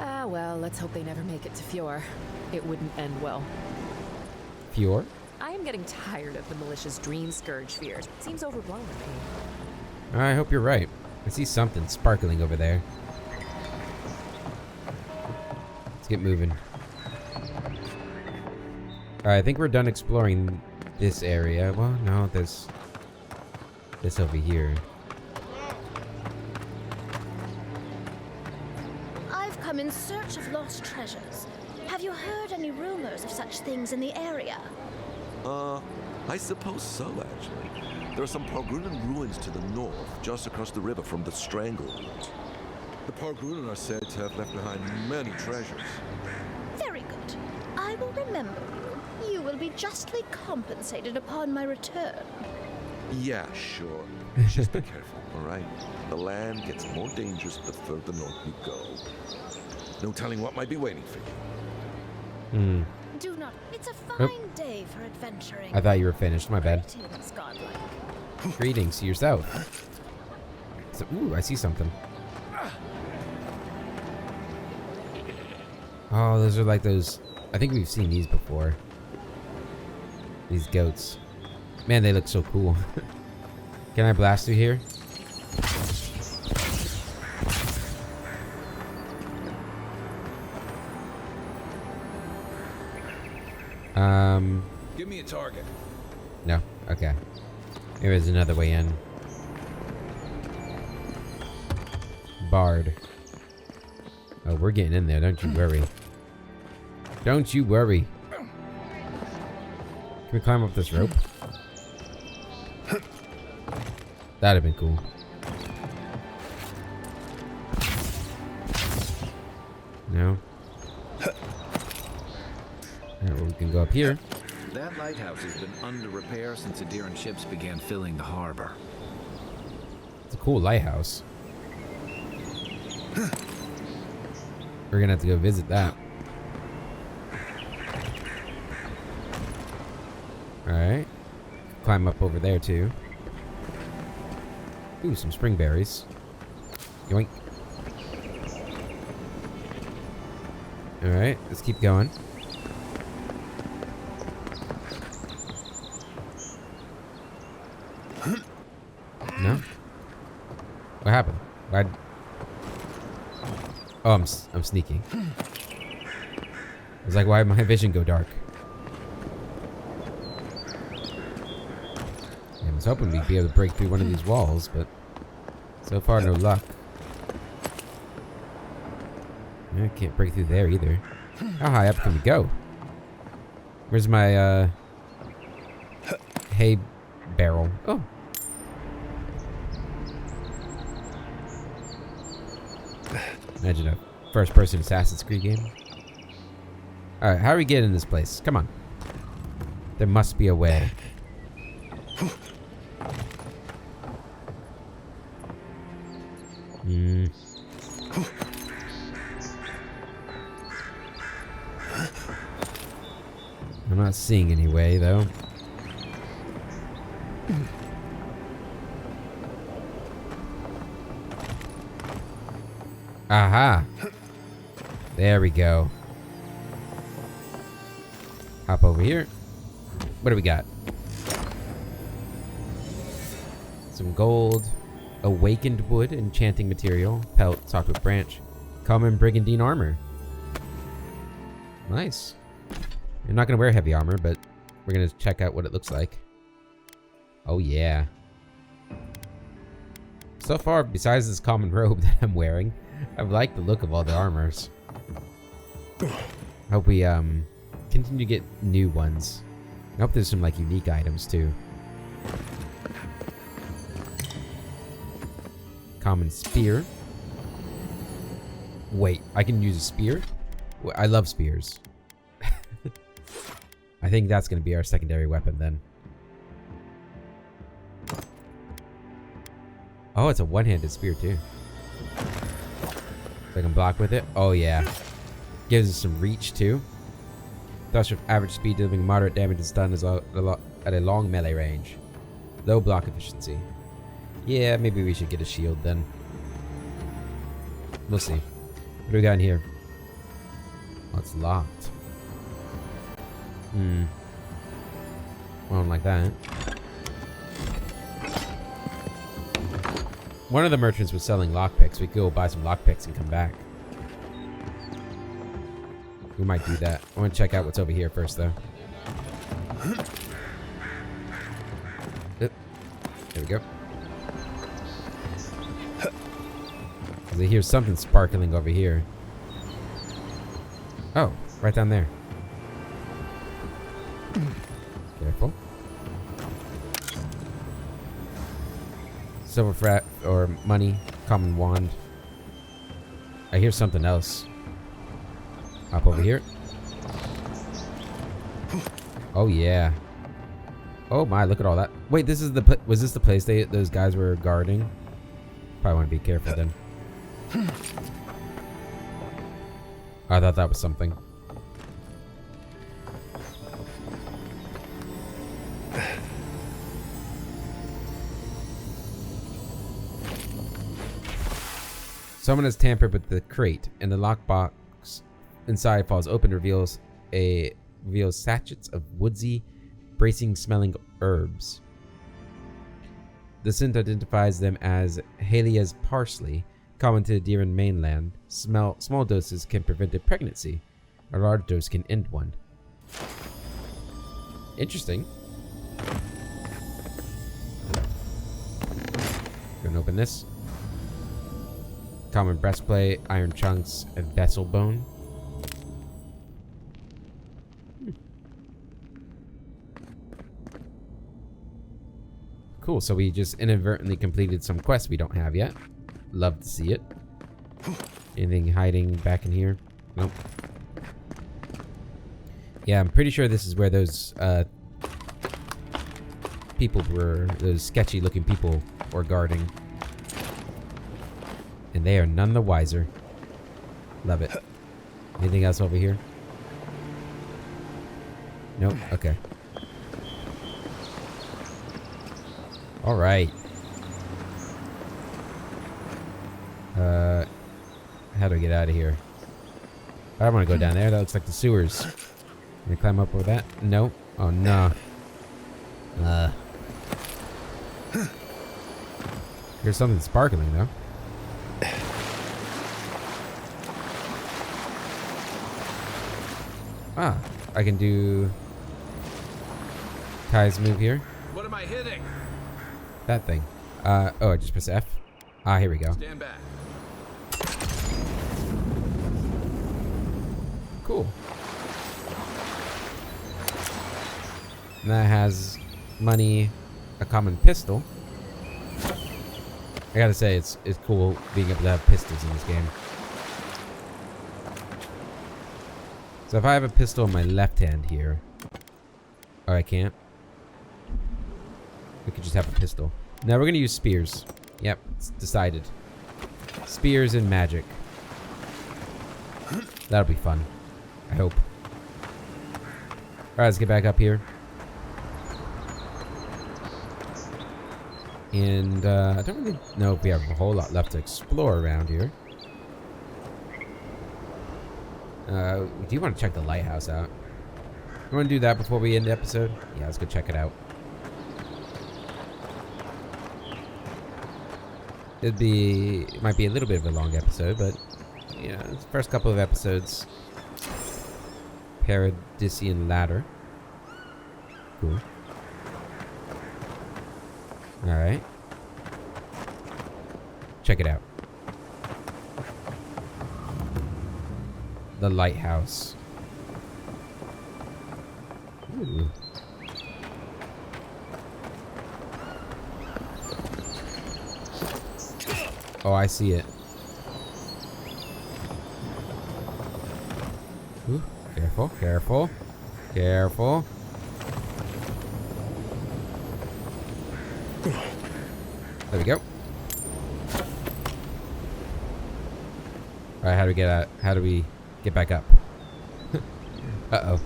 Ah, well, let's hope they never make it to Fjord. It wouldn't end well. Fjord? I am getting tired of the militia's dream scourge fears. It seems overblown to me. I hope you're right. I see something sparkling over there. Let's get moving. Alright, I think we're done exploring this area. Well, no, there's this over here. I've come in search of lost treasures. Have you heard any rumors of such things in the area? I suppose so, actually. There are some Pargrunan ruins to the north, just across the river from the Strangleroot. The Pargrunan are said to have left behind many treasures. Very good. I will remember you. You will be justly compensated upon my return. Yeah, sure. Just be careful, all right? The land gets more dangerous the further north you go. No telling what might be waiting for you. Do not. It's a fine day for adventuring. I thought you were finished. My bad. Greetings, godlike. Greetings to yourself. So, ooh, I see something. Oh, those are like those... I think we've seen these before. These goats. Man, they look so cool. Can I blast through here? Give me a target. No? Okay. There is another way in. Bard. Oh, we're getting in there, don't you worry. Don't you worry. Can we climb up this rope? That'd have been cool. No. Alright, well, we can go up here. That lighthouse has been under repair since Adiran ships began filling the harbor. It's a cool lighthouse. We're gonna have to go visit that. Alright. Climb up over there too. Ooh, some spring berries. Yoink. Alright, let's keep going. No? What happened? Why? Oh, I'm sneaking. I was like, why did my vision go dark? I was hoping we'd be able to break through one of these walls, but so far no luck. I can't break through there either. How high up can we go? Where's my hay barrel? Oh. Imagine a first-person Assassin's Creed game. Alright, how do we get in this place? Come on. There must be a way. I'm not seeing any way, though. Aha! There we go. Hop over here. What do we got? Some gold, awakened wood, enchanting material, pelt, softwood branch, common brigandine armor. Nice. I'm not gonna wear heavy armor, but we're gonna check out what it looks like. Oh yeah. So far, besides this common robe that I'm wearing, I've liked the look of all the armors. I hope we continue to get new ones. I hope there's some like unique items too. Common spear. Wait, I can use a spear? I love spears. I think that's going to be our secondary weapon then. Oh, it's a one-handed spear too. So I can block with it. Oh yeah. Gives us some reach too. Thus with average speed, delivering moderate damage and stun is at a long melee range. Low block efficiency. Yeah, maybe we should get a shield then. We'll see. What do we got in here? Oh, it's locked. I don't like that. One of the merchants was selling lockpicks. We could go buy some lockpicks and come back. We might do that. I want to check out what's over here first, though. There we go. I hear something sparkling over here. Oh, right down there. Careful. Silver frat or money, common wand. I hear something else. Hop over here. Oh yeah. Oh my, look at all that. Wait, this is the was this the place those guys were guarding? Probably want to be careful then. I thought that was something. Someone has tampered with the crate, and the lockbox inside falls open, reveals sachets of woodsy, bracing-smelling herbs. The scent identifies them as Halia's parsley, common to the Adiran mainland. Small doses can prevent a pregnancy. A large dose can end one. Interesting. Gonna open this. Common breastplate, iron chunks, and vessel bone. Cool, so we just inadvertently completed some quests we don't have yet. Love to see it. Anything hiding back in here? Nope. Yeah, I'm pretty sure this is where those people were, those sketchy looking people were guarding. And they are none the wiser. Love it. Anything else over here? Nope. Okay. All right. How do I get out of here? I don't want to go down there. That looks like the sewers. Can I climb up over that? No. Oh no. Here's something sparkling though. Ah, I can do Kai's move here. What am I hitting? That thing. Oh, I just press F. Ah, here we go. Stand back. Cool. And that has money, a common pistol. I gotta say, it's cool being able to have pistols in this game. So if I have a pistol in my left hand here, oh, I can't. We could just have a pistol. Now we're gonna use spears. Yep, it's decided. Spears and magic. That'll be fun. I hope. Alright, let's get back up here. And I don't really know if we have a whole lot left to explore around here. We do want to check the lighthouse out. You want to do that before we end the episode? Yeah, let's go check it out. It might be a little bit of a long episode, but yeah, it's the first couple of episodes. Paradisian ladder. Cool. Alright. Check it out. The lighthouse. Ooh. Oh, I see it. Ooh, careful, careful, careful. There we go. Alright, how do we get out? How do we get back up? Uh-oh.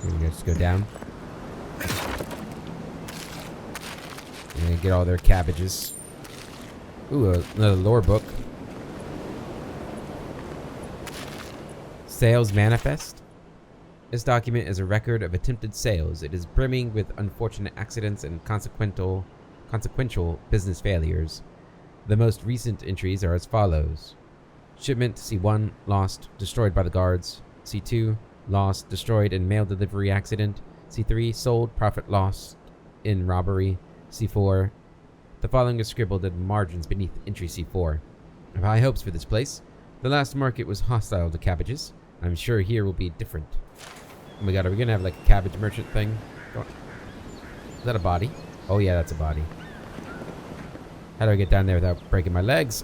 We're just go down. And get all their cabbages. Ooh, another lore book. Sales manifest. This document is a record of attempted sales. It is brimming with unfortunate accidents and consequential business failures. The most recent entries are as follows. Shipment C1, lost, destroyed by the guards. C2, lost, destroyed in mail delivery accident. C3, sold, profit lost in robbery. C4, the following is scribbled in margins beneath entry C4. I have high hopes for this place. The last market was hostile to cabbages. I'm sure here will be different. Oh my god, are we gonna have like a cabbage merchant thing? Is that a body? Oh yeah, that's a body. How do I get down there without breaking my legs?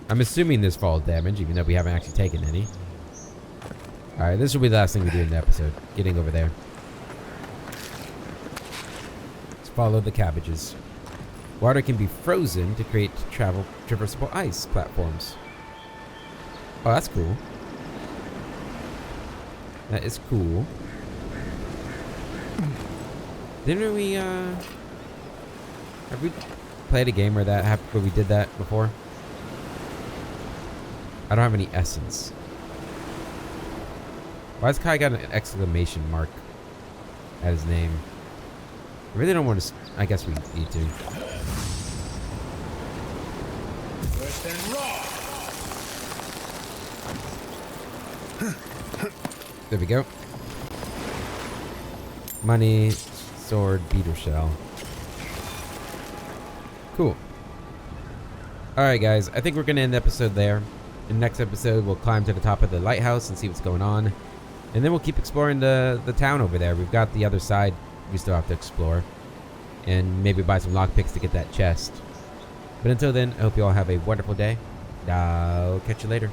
I'm assuming this falls damage, even though we haven't actually taken any. Alright, this will be the last thing we do in the episode. Getting over there. Let's follow the cabbages. Water can be frozen to create traversable ice platforms. Oh, that's cool. That is cool. Didn't we, have we played a game where that happened, where we did that before? I don't have any essence. Why has Kai got an exclamation mark at his name? I really don't want to... I guess we need to. There we go. Money, sword, beater shell. Cool. Alright guys, I think we're going to end the episode there. In the next episode, we'll climb to the top of the lighthouse and see what's going on. And then we'll keep exploring the town over there. We've got the other side we still have to explore. And maybe buy some lockpicks to get that chest. But until then, I hope you all have a wonderful day. I'll catch you later.